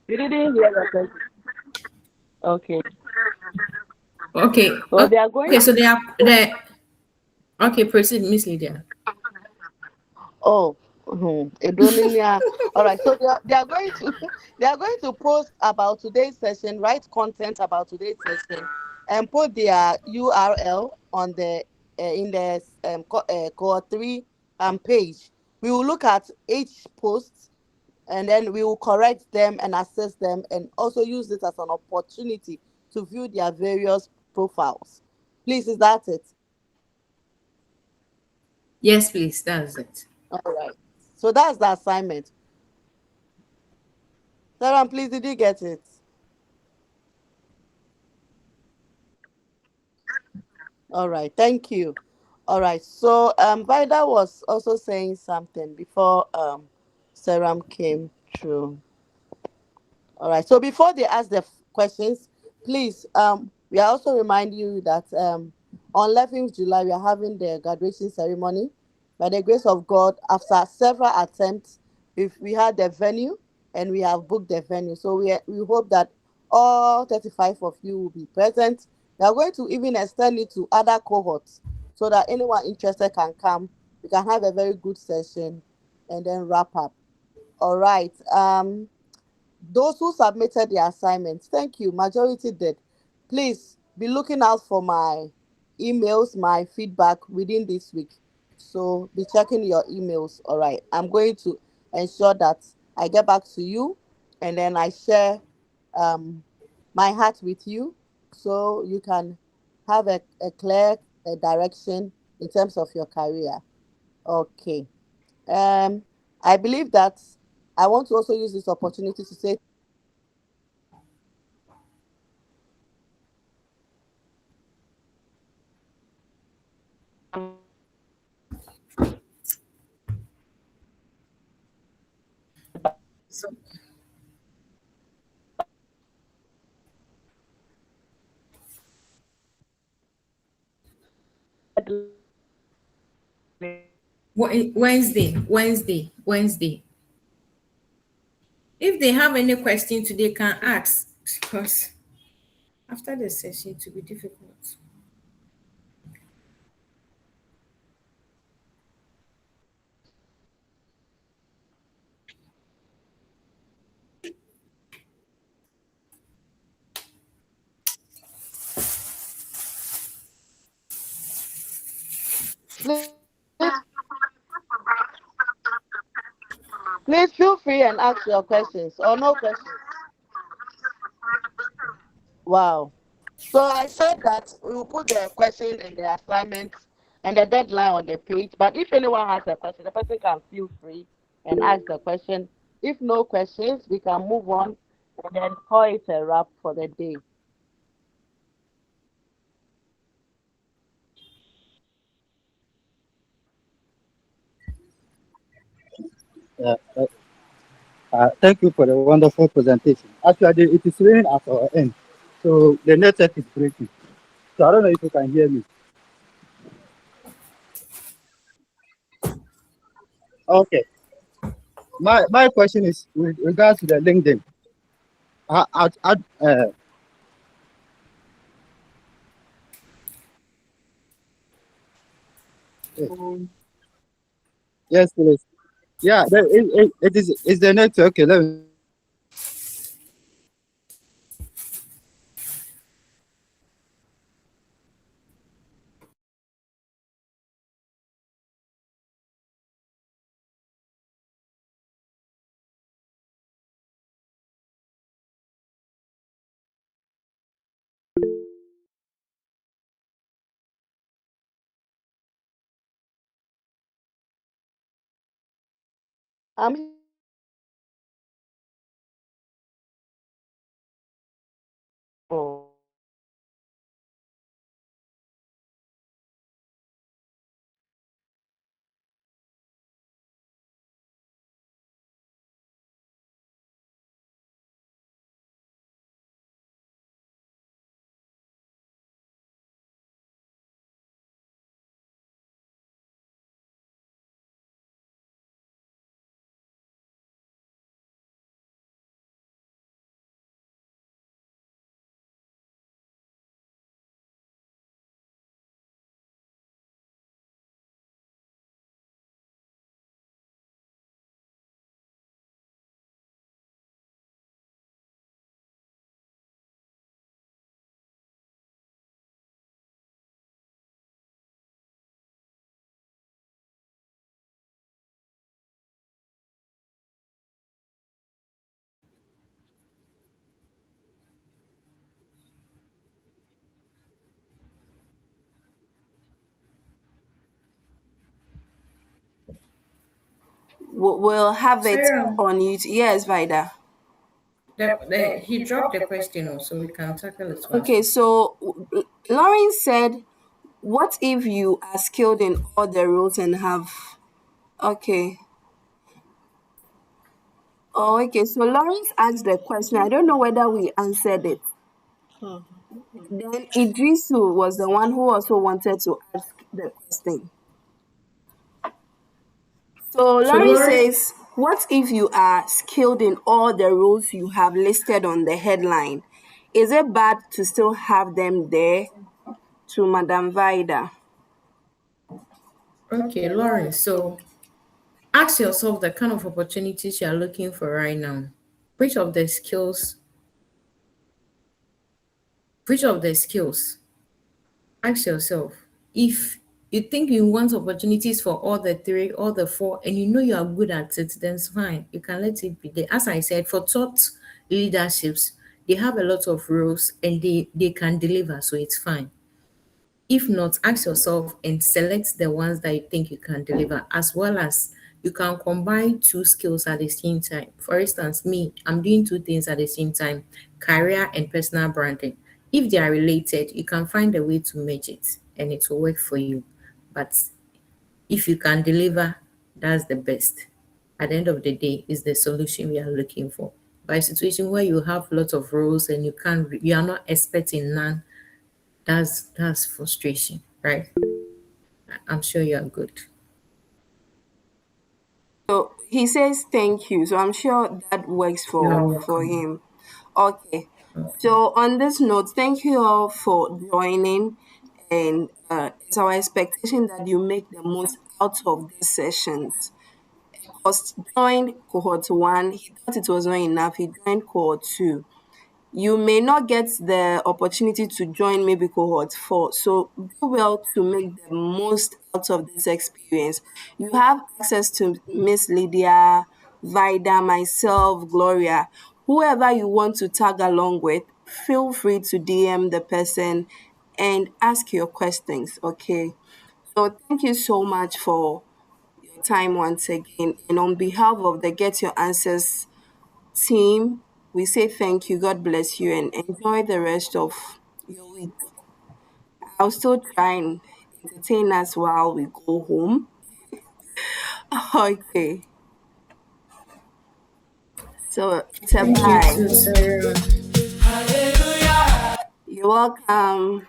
Speaker 2: you didn't hear the question. Okay.
Speaker 1: Okay.
Speaker 2: So they are going
Speaker 1: Okay. So they are. Okay. Proceed, Miss Lydia.
Speaker 2: Oh, Edoninia. All right. So they are going to they are going to post about today's session, write content about today's session, and put their URL on the in the Cohort 3 page. We will look at each post, and then we will correct them and assess them, and also use it as an opportunity to view their various profiles. Please, is that it?
Speaker 1: Yes, please. That's it.
Speaker 2: All right. So that's the assignment. Sarah, please, did you get it? All right, thank you. All right, so Vida was also saying something before Seram came through. All right. So before they ask the questions, please, we are also reminding you that on 11th July we are having the graduation ceremony. By the grace of God, after several attempts, we had the venue and we have booked the venue. So we hope that all 35 of you will be present. We are going to even extend it to other cohorts so that anyone interested can come. We can have a very good session and then wrap up. All right. Those who submitted the assignments, thank you. Majority did. Please be looking out for my emails, my feedback within this week. So be checking your emails. All right. I'm going to ensure that I get back to you and then I share um, my heart with you so you can have a clear direction in terms of your career. Okay. Um, I believe that I want to also use this opportunity to say
Speaker 1: So Wednesday. If they have any question today, can ask because after the session it will be difficult.
Speaker 2: please, please feel free and ask your questions or no questions. Wow. So I said that we will put the question and the assignment and the deadline on the page. But if anyone has a question, the person can feel free and ask the question. If no questions, we can move on and then call it a wrap for the day.
Speaker 5: Uh, uh, Thank you for the wonderful presentation. Actually, it is raining at our end, so the network is breaking. So I don't know if you can hear me. Okay. My question is with regards to the LinkedIn. I, yes, please. Yeah, it is the network. Okay, let me
Speaker 2: I'm here.
Speaker 4: We'll have it
Speaker 1: Sarah,
Speaker 4: on YouTube. Yes, Vida.
Speaker 1: he dropped the question, so we can tackle it once.
Speaker 4: Okay, so Lauren said, what if you are skilled in all the roles and have. Okay. Oh, okay. So Lawrence asked the question. I don't know whether we answered it. Then Idrisu was the one who also wanted to ask the question. So
Speaker 1: So
Speaker 4: Lawrence
Speaker 1: Lawrence,
Speaker 4: says, what if you are skilled in all the roles you have listed on the headline? Is it bad to still have them there? To Madam Vida.
Speaker 1: okay, Lawrence. So ask yourself the kind of opportunities you are looking for right now. Which of the skills? Which of the skills? Ask yourself if you think you want opportunities for all the three, all the four, and you know you are good at it, then it's fine. You can let it be there. As I said, for top leaderships, they have a lot of roles and they can deliver, so it's fine. If not, ask yourself and select the ones that you think you can deliver, as well as you can combine two skills at the same time. For instance, me, I'm doing two things at the same time, career and personal branding. If they are related, you can find a way to merge it and it will work for you. But if you can deliver, that's the best. At the end of the day, is the solution we are looking for. By a situation where you have lots of roles and you are not expert in none, that's frustration, right? I'm sure you are good.
Speaker 4: So he says thank you. So I'm sure that works
Speaker 1: You're
Speaker 4: for
Speaker 1: welcome.
Speaker 4: him. Okay. So on this note, thank you all for joining, and it's our expectation that you make the most out of these sessions. Because joined cohort 1, he thought it was not enough. He joined cohort 2. You may not get the opportunity to join maybe cohort 4. So do well to make the most out of this experience. You have access to Miss Lydia, Vida, myself, Gloria, whoever you want to tag along with. Feel free to DM the person and ask your questions. Okay. So thank you so much for your time once again. And on behalf of the Get Your Answers team, we say thank you, God bless you, and enjoy the rest of your week. I'll still try and entertain us while we go home. Okay, so it's a
Speaker 1: Thank you
Speaker 4: bye.
Speaker 1: too, Sarah.
Speaker 4: You're welcome.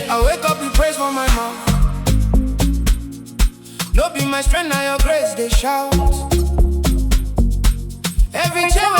Speaker 6: I wake up with praise for my mouth. No be my strength, now your grace, they shout. Every chair